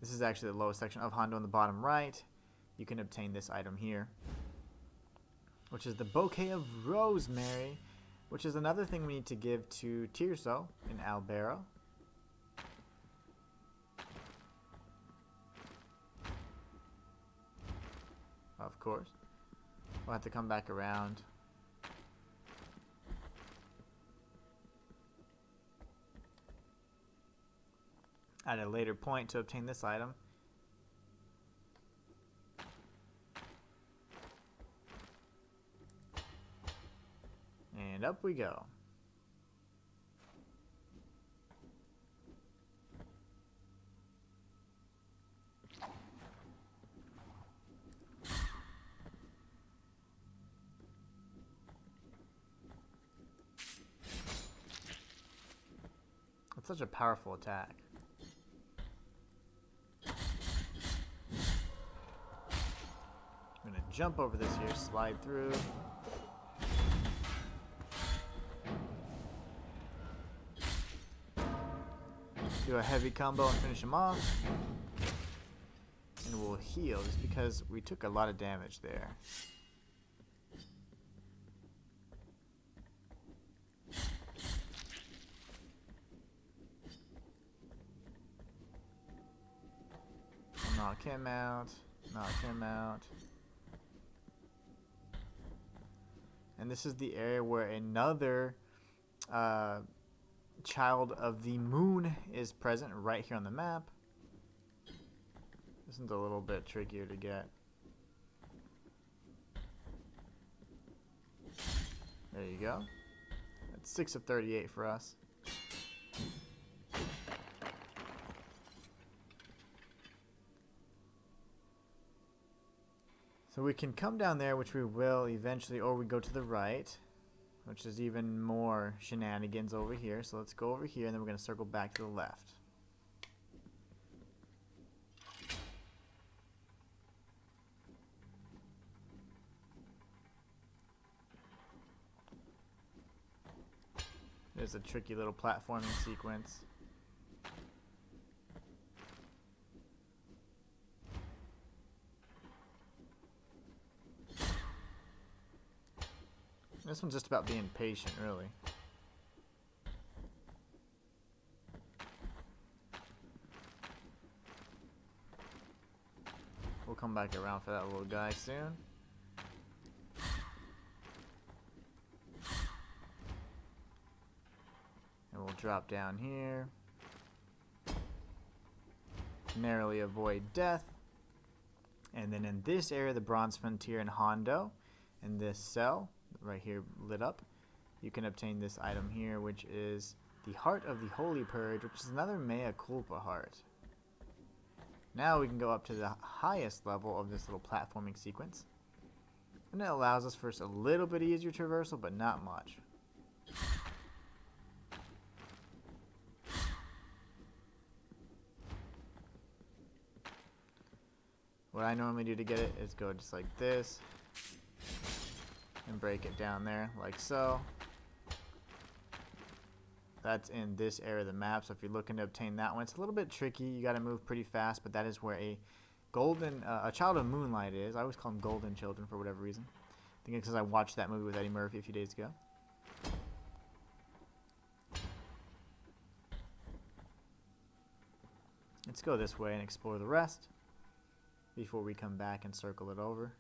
This is actually the lowest section of Hondo in the bottom right. You can obtain this item here, which is the Bouquet of Rosemary, which is another thing we need to give to Tirso in Albero. Of course. We'll have to come back around. At a later point to obtain this item. And up we go. It's such a powerful attack. I'm gonna jump over this here, slide through. Do a heavy combo and finish him off. And we'll heal just because we took a lot of damage there. Knock him out. Knock him out. And this is the area where another child of the moon is present right here on the map. This one's a little bit trickier to get. There you go. That's 6 of 38 for us. So we can come down there, which we will eventually, or we go to the right, which is even more shenanigans over here. So let's go over here, and then we're going to circle back to the left. There's a tricky little platforming sequence. This one's just about being patient, really. We'll come back around for that little guy soon. And we'll drop down here. Narrowly avoid death. And then in this area, the Bronze Frontier and Jondo, in this cell, right here lit up, you can obtain this item here, which is the Heart of the Holy Purge, which is another Mea Culpa heart. Now we can go up to the highest level of this little platforming sequence, and it allows us for a little bit easier traversal, but not much. What I normally do to get it is go just like this and break it down there like so. That's in this area of the map, so if you're looking to obtain that one, it's a little bit tricky. You got to move pretty fast, but that is where a golden, a child of Moonlight is. I always call them golden children for whatever reason. I think it's because I watched that movie with Eddie Murphy a few days ago. Let's go this way and explore the rest before we come back and circle it over.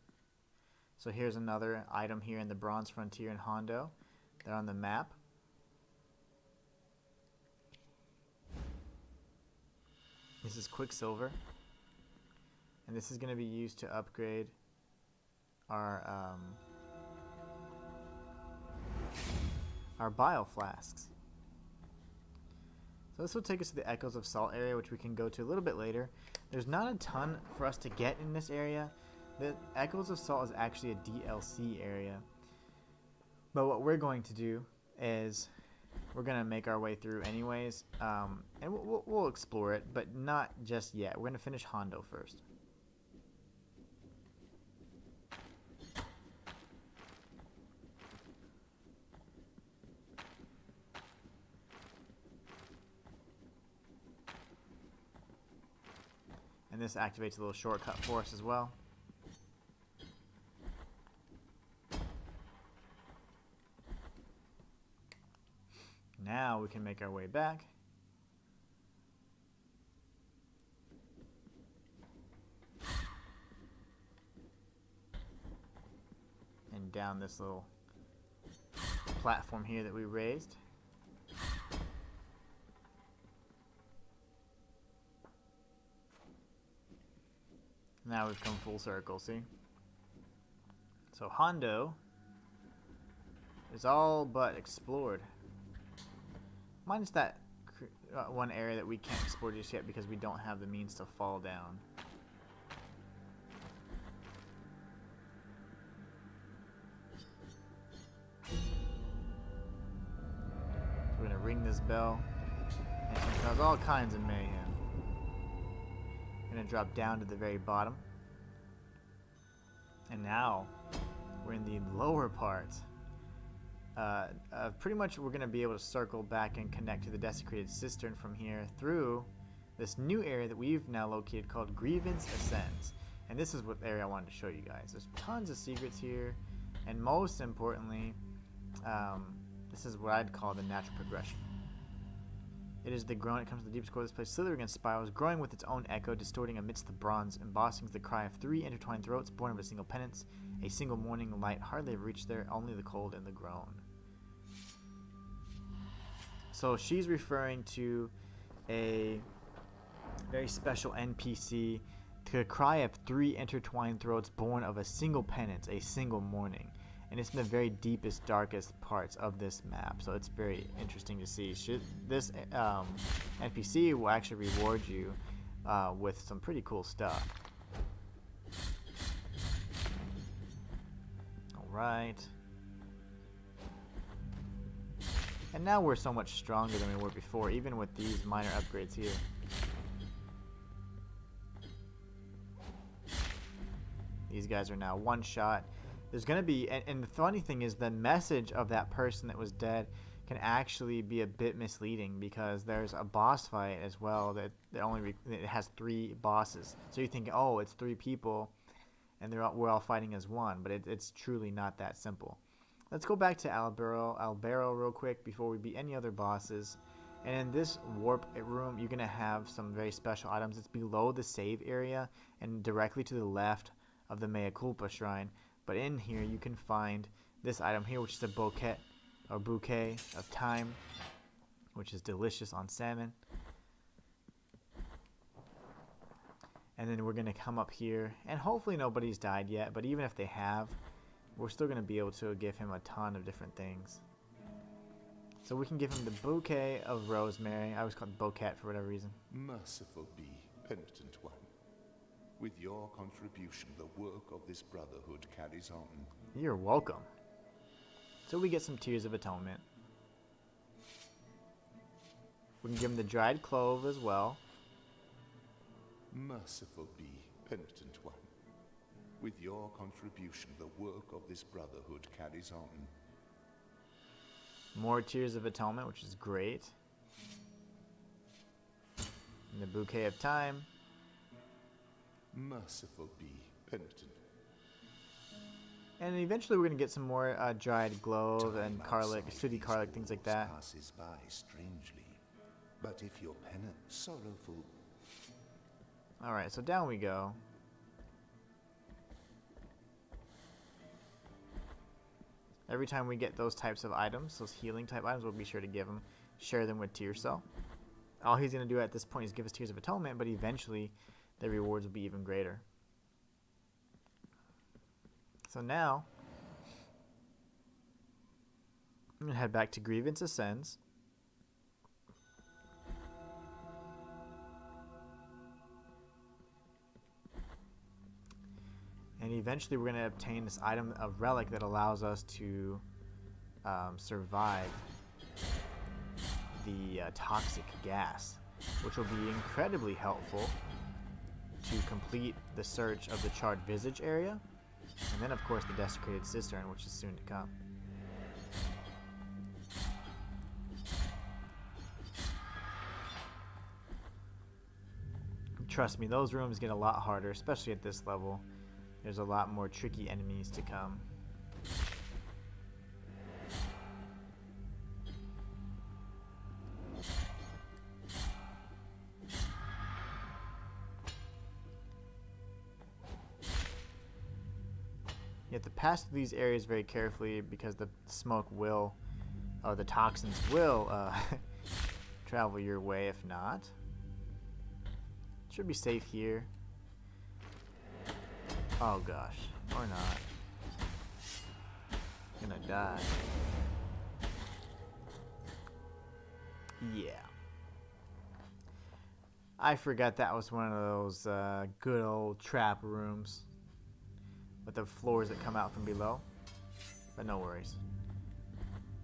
So here's another item here in the Bronze Frontier and Jondo. They're on the map. This is Quicksilver, and this is going to be used to upgrade our Bile Flasks. So this will take us to the Echoes of Salt area, which we can go to a little bit later. There's not a ton for us to get in this area. The Echoes of Salt is actually a DLC area. But what we're going to do is we're going to make our way through anyways. And we'll explore it, but not just yet. We're going to finish Jondo first. And this activates a little shortcut for us as well. Now we can make our way back. And down this little platform here that we raised. Now we've come full circle, see? So Jondo is all but explored. Minus that one area that we can't explore just yet because we don't have the means to fall down. So we're gonna ring this bell, and it can cause all kinds of mayhem. We're gonna drop down to the very bottom, and now we're in the lower part. Pretty much we're going to be able to circle back and connect to the desecrated cistern from here through this new area that we've now located called Grievance Ascends. And this is what area I wanted to show you guys. There's tons of secrets here, and most importantly, this is what I'd call the natural progression. It is the groan. It comes to the deepest core of this place, slithering in spirals, growing with its own echo, distorting amidst the bronze, embossing the cry of 3 intertwined throats, born of a single penance, a single morning light hardly ever reached there, only the cold and the groan. So she's referring to a very special NPC, to a cry of 3 intertwined throats, born of a single penance, a single morning. And it's in the very deepest, darkest parts of this map, so it's very interesting to see. This NPC will actually reward you with some pretty cool stuff. Alright. And now we're so much stronger than we were before, even with these minor upgrades here. These guys are now one shot. There's going to be, and the funny thing is, the message of that person that was dead can actually be a bit misleading, because there's a boss fight as well that it has 3 bosses. So you think, oh, it's 3 people, and we're all fighting as one, but it's truly not that simple. Let's go back to Albero real quick before we beat any other bosses. And in this warp room, you're going to have some very special items. It's below the save area and directly to the left of the Mea Culpa shrine. But in here, you can find this item here, which is a bouquet of thyme, which is delicious on salmon. And then we're going to come up here, and hopefully nobody's died yet, but even if they have, we're still going to be able to give him a ton of different things. So we can give him the bouquet of rosemary. I always call it bouquet for whatever reason. Merciful be, penitent one. With your contribution, the work of this brotherhood carries on. You're welcome. So we get some Tears of Atonement. We can give him the dried clove as well. Merciful be, penitent one. With your contribution, the work of this brotherhood carries on. More Tears of Atonement, which is great. And the bouquet of thyme. Merciful be, penitent. And eventually we're going to get some more dried clove and garlic, sooty garlic, things like that. Passes by strangely, but if your penance sorrowful. Alright, so down we go. Every time we get those types of items, those healing type items, we'll be sure to give them, share them with Tearcell. All he's going to do at this point is give us Tears of Atonement, but eventually the rewards will be even greater. So now, I'm going to head back to Grievance Ascends. And eventually we're going to obtain this item, a relic that allows us to survive the toxic gas, which will be incredibly helpful to complete the search of the Charred Visage area. And then, of course, the Desecrated Cistern, which is soon to come. Trust me, those rooms get a lot harder, especially at this level. There's a lot more tricky enemies to come. You have to pass through these areas very carefully because the smoke will, or the toxins will travel your way if not. Should be safe here. Oh gosh, or not. Gonna die. Yeah. I forgot that was one of those good old trap rooms with the floors that come out from below. But no worries.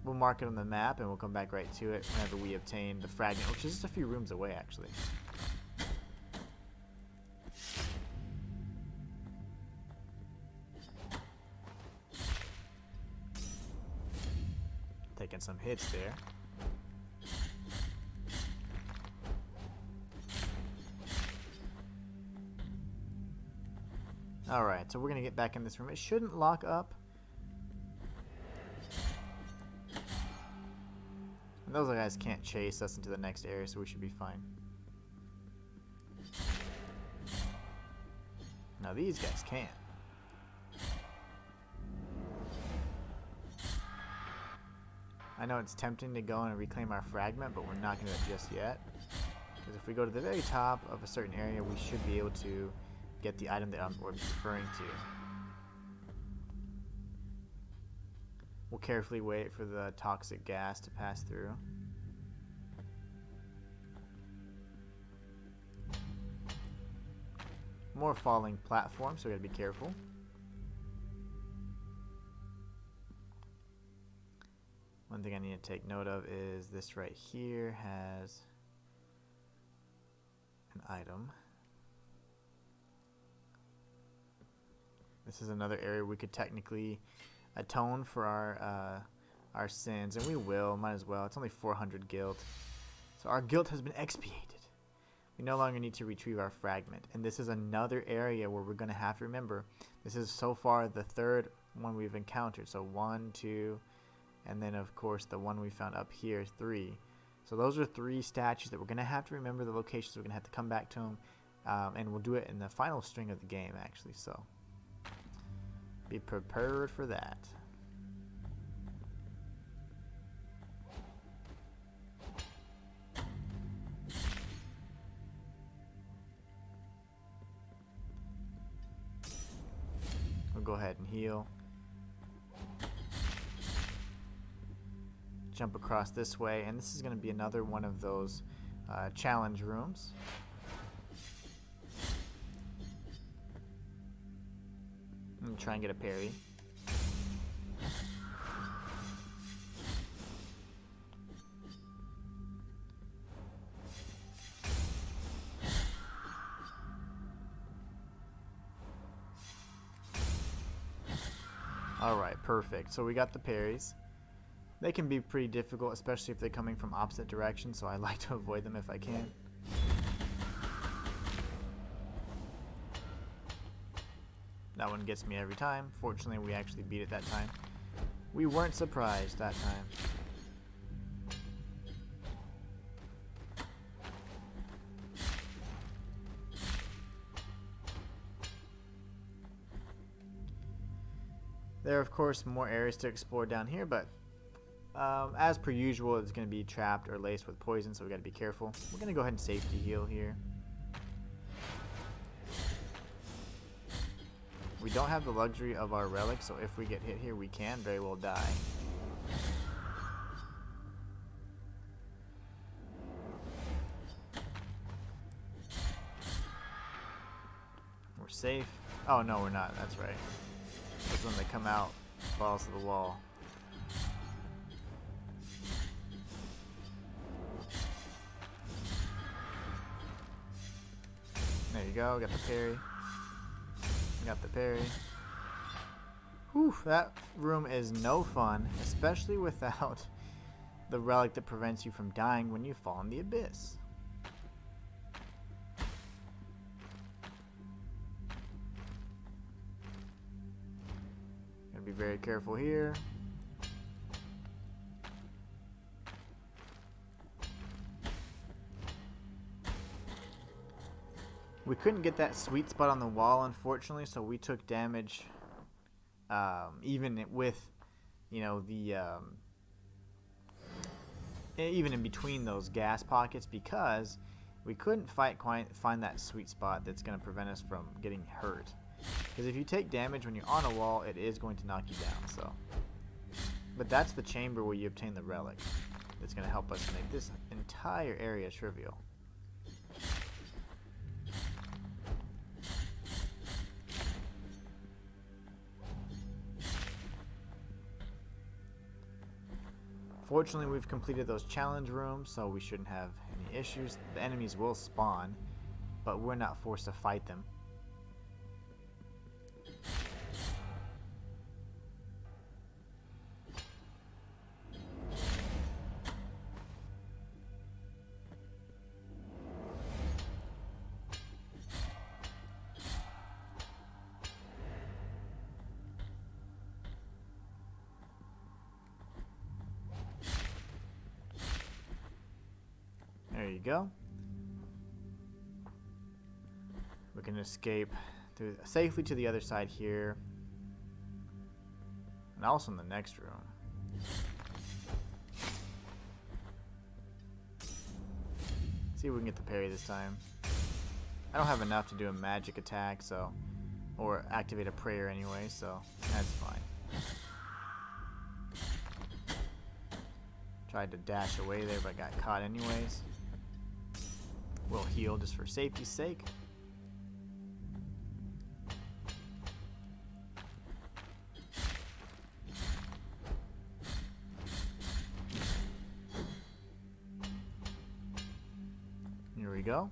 We'll mark it on the map and we'll come back right to it whenever we obtain the fragment, which is just a few rooms away actually. Taking some hits there. Alright, so we're going to get back in this room. It shouldn't lock up. And those guys can't chase us into the next area, so we should be fine. Now these guys can. I know it's tempting to go and reclaim our fragment, but we're not going to do it just yet. Because if we go to the very top of a certain area, we should be able to get the item that I'm referring to. We'll carefully wait for the toxic gas to pass through. More falling platforms, so we gotta be careful. One thing I need to take note of is this right here has an item. This is another area we could technically atone for our sins, and we will, might as well. It's only 400 guilt. So our guilt has been expiated. We no longer need to retrieve our fragment. And this is another area where we're going to have to remember, this is so far the third one we've encountered. So 1, 2, and then of course the one we found up here, 3. So those are 3 statues that we're going to have to remember the locations. We're going to have to come back to them, and we'll do it in the final string of the game actually. So be prepared for that. We'll go ahead and heal. Jump across this way, and this is going to be another one of those challenge rooms. And try and get a parry. Alright, perfect. So we got the parries. They can be pretty difficult, especially if they're coming from opposite directions, so I like to avoid them if I can. That one gets me every time. Fortunately, we actually beat it that time. We weren't surprised that time. There are, of course, more areas to explore down here, but as per usual, it's going to be trapped or laced with poison, so we got to be careful. We're going to go ahead and safety heal here. We don't have the luxury of our relic, so if we get hit here, we can very well die. We're safe. Oh, no, we're not. That's right. That's when they come out, falls to the wall. There you go. Got the parry. Got the parry. Whew, that room is no fun, especially without the relic that prevents you from dying when you fall in the abyss. Gotta be very careful here. We couldn't get that sweet spot on the wall, unfortunately, so we took damage even with, you know, the even in between those gas pockets, because we couldn't find that sweet spot that's going to prevent us from getting hurt. Because if you take damage when you're on a wall, it is going to knock you down. So, but that's the chamber where you obtain the relic. that's going to help us make this entire area trivial. Fortunately, we've completed those challenge rooms, so we shouldn't have any issues. The enemies will spawn, but we're not forced to fight them. There you go. We can escape through safely to the other side here, and also in the next room. See if we can get the parry this time. I don't have enough to do a magic attack, so, or activate a prayer anyway, so that's fine. Tried to dash away there, but got caught anyways. We'll heal just for safety's sake. Here we go.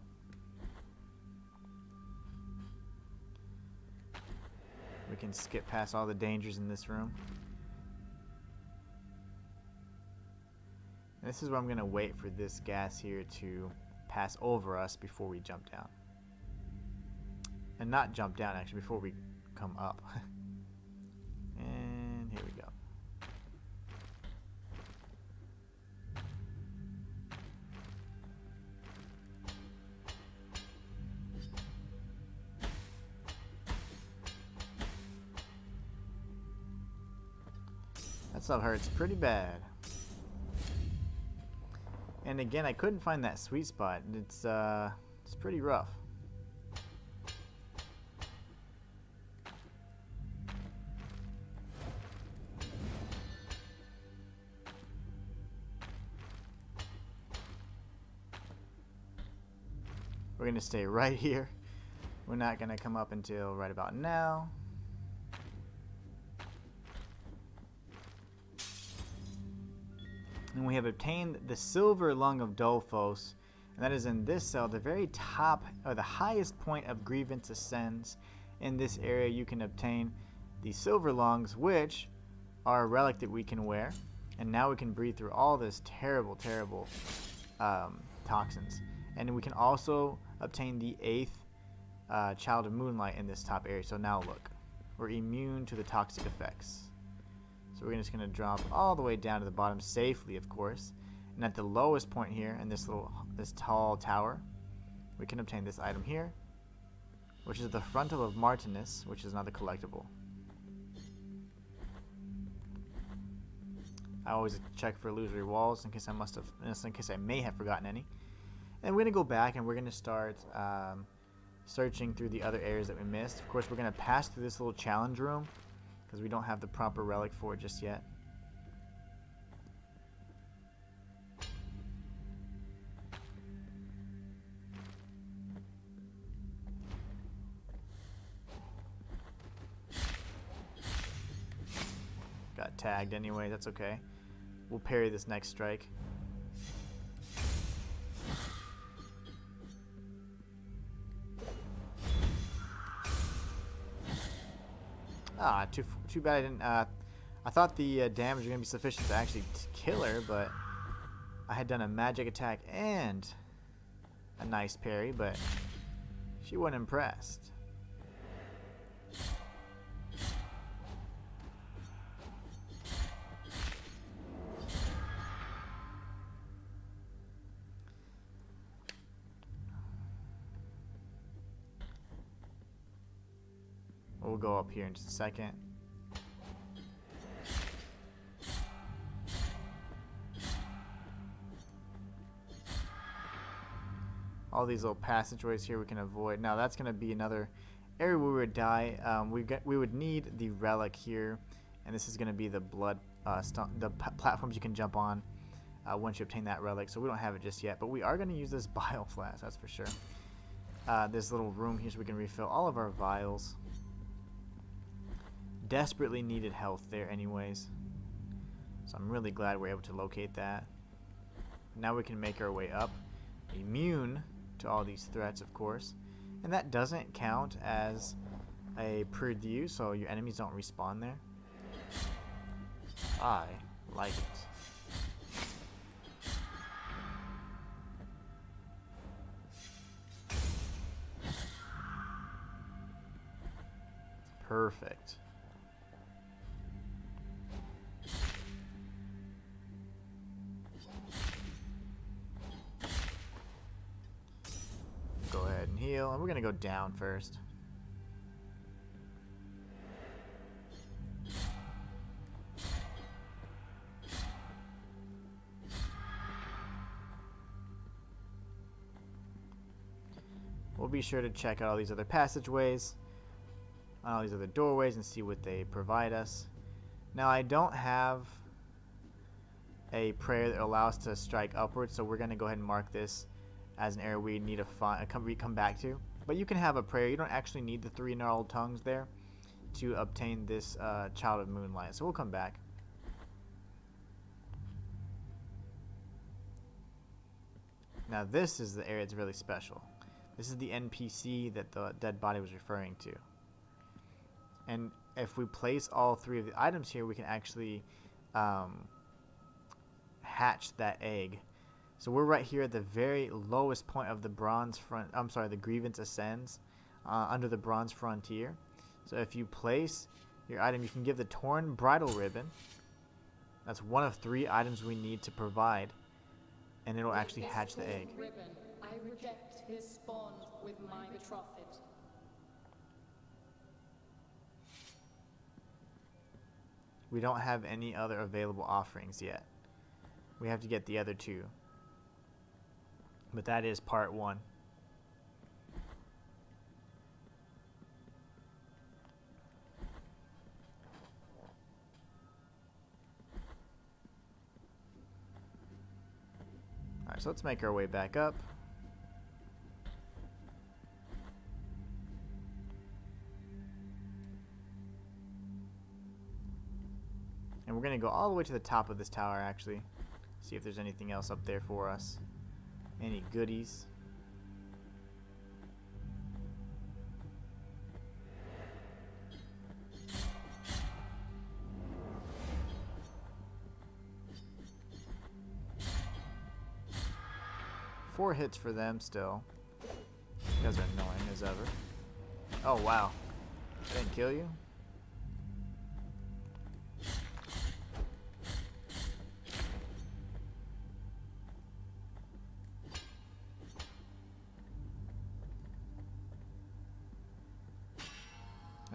We can skip past all the dangers in this room. And this is where I'm going to wait for this gas here to pass over us before we jump down. And not jump down, actually, before we come up. And here we go. That stuff hurts pretty bad. And again, I couldn't find that sweet spot. It's pretty rough. We're gonna stay right here. We're not gonna come up until right about now. And we have obtained the silver lung of Dolphos, and that is in this cell. The very top, or the highest point of grievance ascends. In this area, you can obtain the silver lungs, which are a relic that we can wear. And now we can breathe through all this terrible, terrible toxins. And we can also obtain the 8th Child of Moonlight in this top area. So now look, we're immune to the toxic effects. So we're just going to drop all the way down to the bottom safely, of course. And at the lowest point here in this tall tower, we can obtain this item here, which is the Frontal of Martinus, which is another collectible. I always check for illusory walls in case I may have forgotten any. And we're going to go back and we're going to start searching through the other areas that we missed. Of course, we're going to pass through this little challenge room, because we don't have the proper relic for it just yet. Got tagged anyway, that's okay. We'll parry this next strike. Ah, too bad I didn't. I thought the damage was gonna be sufficient to actually kill her, but I had done a magic attack and a nice parry, but she wasn't impressed. We'll go up here in just a second. All these little passageways here we can avoid. Now that's going to be another area where we would die. We would need the relic here, and this is going to be the blood, the platforms you can jump on. once you obtain that relic. So we don't have it just yet, but we are going to use this Bile flask, that's for sure. This little room here so we can refill all of our vials. Desperately needed health there anyways. So I'm really glad we're able to locate that. Now we can make our way up. Immune to all these threats, of course. And that doesn't count as a pt.2, so your enemies don't respawn there. I like it. Perfect. Go ahead and heal, and we're gonna go down first. We'll be sure to check out all these other passageways, all these other doorways, and see what they provide us. Now, I don't have a prayer that allows us to strike upwards, so we're going to go ahead and mark this as an area we need to come back to. But you can have a prayer. You don't actually need the 3 gnarled tongues there to obtain this Child of Moonlight, so we'll come back. Now, this is the area that's really special. This is the NPC that the dead body was referring to. And if we place all 3 of the items here, we can actually hatch that egg. So we're right here at the very lowest point of the the Grievance Ascends, under the Bronze Frontier. So if you place your item, you can give the Torn Bridal Ribbon. That's one of 3 items we need to provide, and it'll actually hatch the egg. Ribbon, I reject this bond with my betrothed. We don't have any other available offerings yet. We have to get the other 2. But that is part 1. Alright, so let's make our way back up. And we're going to go all the way to the top of this tower, actually. See if there's anything else up there for us. Any goodies. Four hits for them still. You guys are annoying as ever. Oh, wow. I didn't kill you?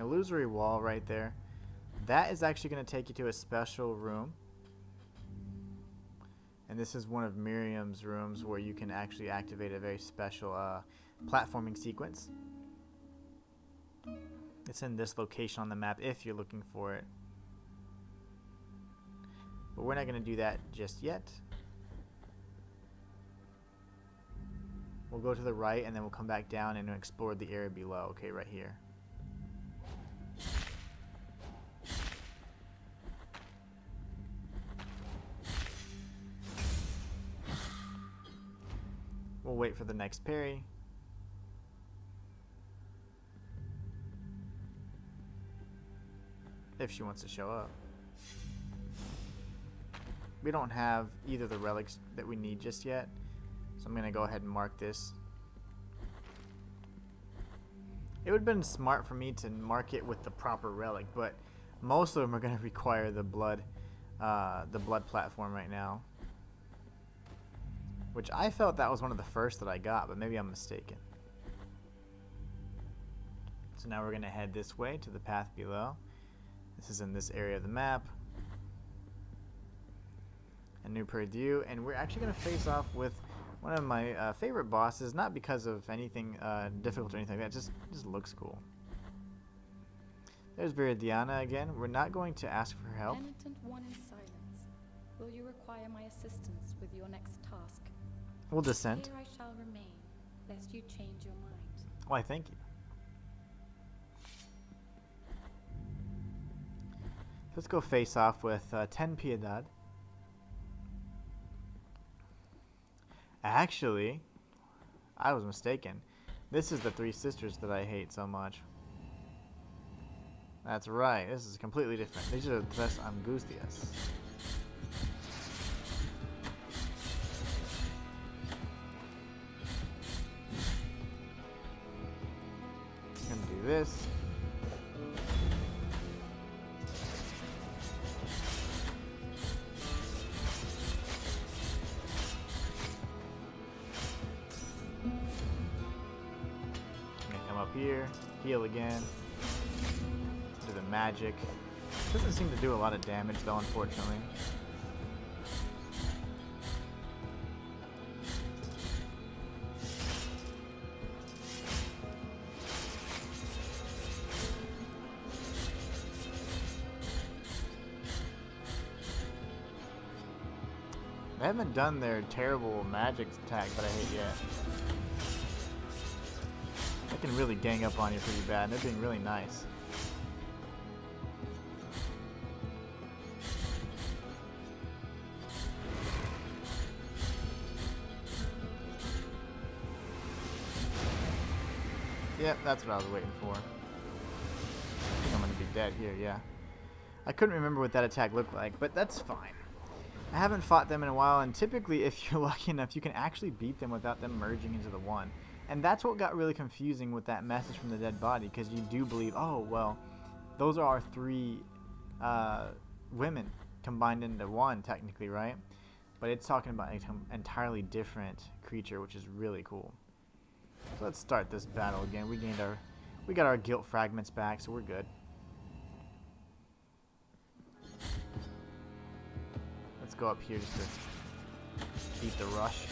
Illusory wall right there. That is actually going to take you to a special room. And this is one of Miriam's rooms where you can actually activate a very special platforming sequence. It's in this location on the map if you're looking for it. But we're not going to do that just yet. We'll go to the right and then we'll come back down and explore the area below. Okay, right here. We'll wait for the next parry. If she wants to show up. We don't have either of the relics that we need just yet. So I'm going to go ahead and mark this. It would have been smart for me to mark it with the proper relic, but most of them are going to require the blood platform right now. Which I felt that was one of the first that I got, but maybe I'm mistaken. So now we're going to head this way to the path below. This is in this area of the map. A new pt.2, and we're actually going to face off with one of my favorite bosses, not because of anything difficult or anything like that, just looks cool. There's Viridiana again. We're not going to ask for help. Penitent one in silence. Will will you require my assistance with your next task? We'll dissent. Here I shall remain, lest you change your mind. Why, thank you. Let's go face off with 10 Piedad. Actually, I was mistaken. This is the three sisters that I hate so much. That's right, this is completely different. These are the Tres Angustias. Gonna do this. Here, heal again, do the magic. Doesn't seem to do a lot of damage though, unfortunately. They haven't done their terrible magic attack that I hate yet. They can really gang up on you pretty bad, and they're being really nice. Yep, that's what I was waiting for. I think I'm gonna be dead here, yeah. I couldn't remember what that attack looked like, but that's fine. I haven't fought them in a while, and typically, if you're lucky enough, you can actually beat them without them merging into the one. And that's what got really confusing with that message from the dead body, because you do believe, oh, well, those are our three women combined into one, technically, right? But it's talking about an entirely different creature, which is really cool. So let's start this battle again. We got our guilt fragments back, so we're good. Let's go up here just to beat the rush.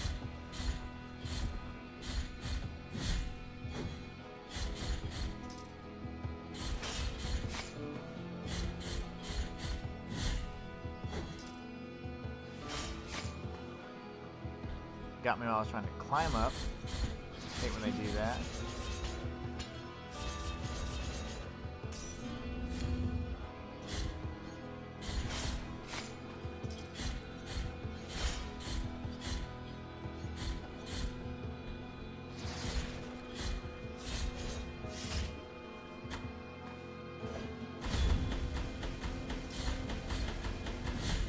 Got me while I was trying to climb up. I hate when they do that.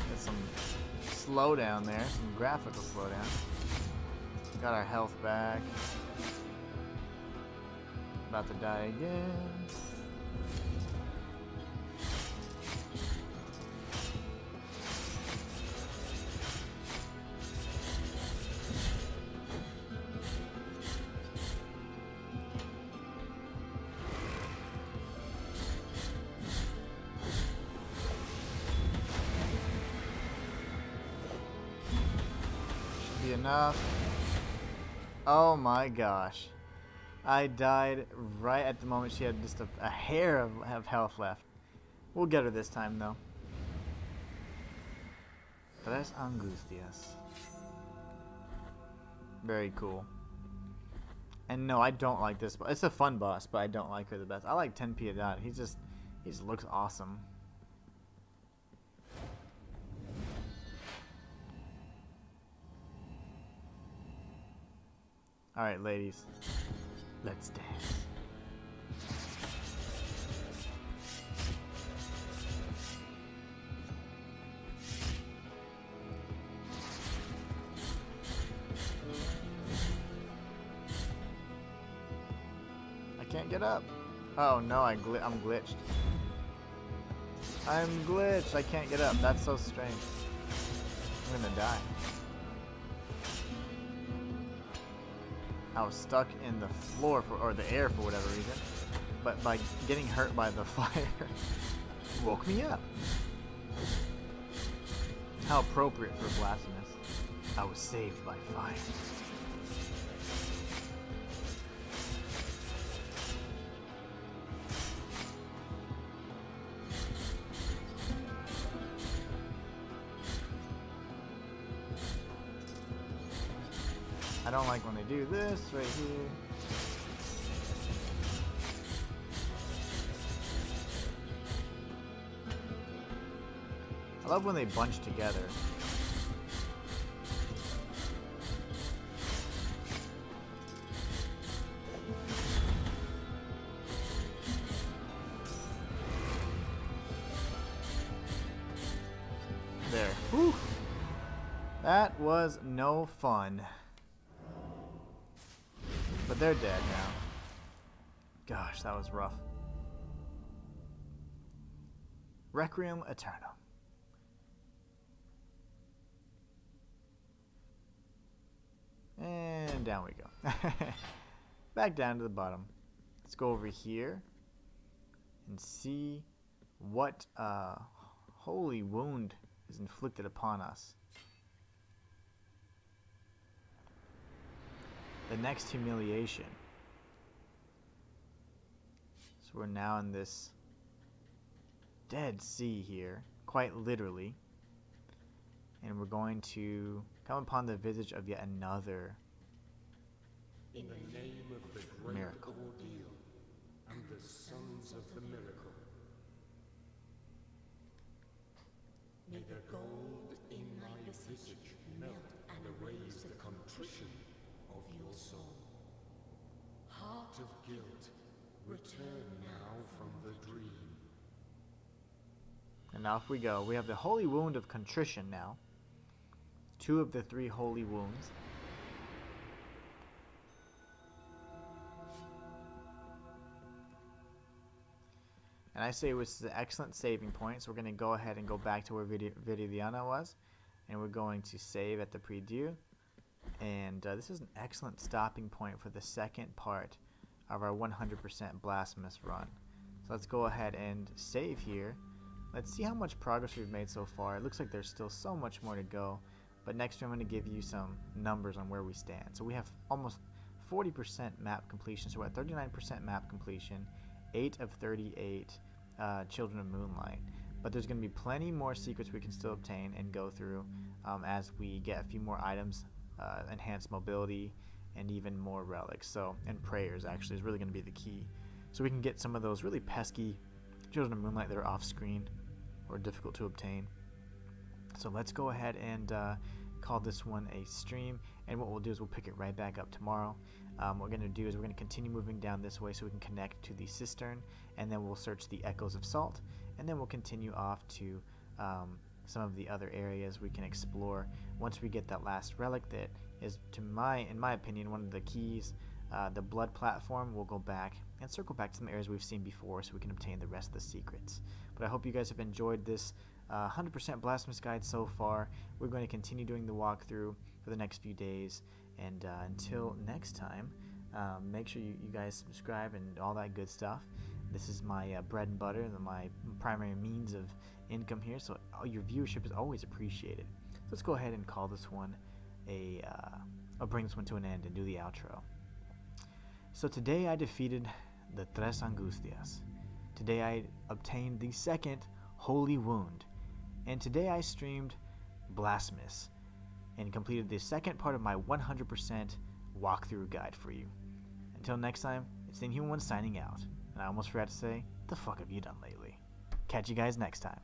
Get some slowdown there, some graphical slowdown. Got our health back. About to die again. Should be enough. Oh my gosh. I died right at the moment she had just a hair of health left. We'll get her this time though. Tres Angustias. Very cool. And no, I don't like this boss. It's a fun boss, but I don't like her the best. I like 10 Piedad. He just looks awesome. Alright, ladies. Let's dance. I can't get up. Oh no, I'm glitched. I'm glitched. I can't get up. That's so strange. I'm gonna die. I was stuck in the floor or the air for whatever reason, but by getting hurt by the fire, woke me up. How appropriate for Blasphemous. I was saved by fire. I don't like when they do this right here. I love when they bunch together. There. Whew. That was no fun. But they're dead now. Gosh, that was rough. Requiem Aeternum. And down we go. Back down to the bottom. Let's go over here and see what holy wound is inflicted upon us. The next humiliation. So we're now in this Dead Sea here, quite literally. And we're going to come upon the visage of yet another in the name of the great miracle. ordeal and the sons of the miracle. May the gold in thy visage melt and erase the contrition of your soul. Heart of guilt, return now from the dream. And off we go. We have the holy wound of contrition now. 2 of the 3 holy wounds. And I say this is an excellent saving point, so we're going to go ahead and go back to where Viridiana was. And we're going to save at the pt.2. And this is an excellent stopping point for the second part of our 100% Blasphemous run. So let's go ahead and save here. Let's see how much progress we've made so far. It looks like there's still so much more to go. But next I'm going to give you some numbers on where we stand. So we have almost 40% map completion. So we're at 39% map completion. 8 of 38 Children of Moonlight. But there's going to be plenty more secrets we can still obtain and go through as we get a few more items, enhanced mobility, and even more relics. So, and prayers actually is really going to be the key. So we can get some of those really pesky Children of Moonlight that are off screen or difficult to obtain. So let's go ahead and call this one a stream, and what we'll do is we'll pick it right back up tomorrow. What we're going to do is we're going to continue moving down this way so we can connect to the cistern, and then we'll search the Echoes of Salt, and then we'll continue off to some of the other areas we can explore once we get that last relic that is, in my opinion, one of the keys. The blood platform. We'll go back and circle back to some areas we've seen before so we can obtain the rest of the secrets. But I hope you guys have enjoyed this 100% Blasphemous guide so far. We're going to continue doing the walkthrough for the next few days, and until next time, make sure you guys subscribe and all that good stuff. This is my bread and butter and my primary means of income here, so your viewership is always appreciated. So let's go ahead and call this one or bring this one to an end and do the outro. So today I defeated the Tres Angustias. Today I obtained the second Holy Wound. And today I streamed Blasphemous and completed the second part of my 100% walkthrough guide for you. Until next time, it's the Inhuman One signing out. And I almost forgot to say, the fuck have you done lately? Catch you guys next time.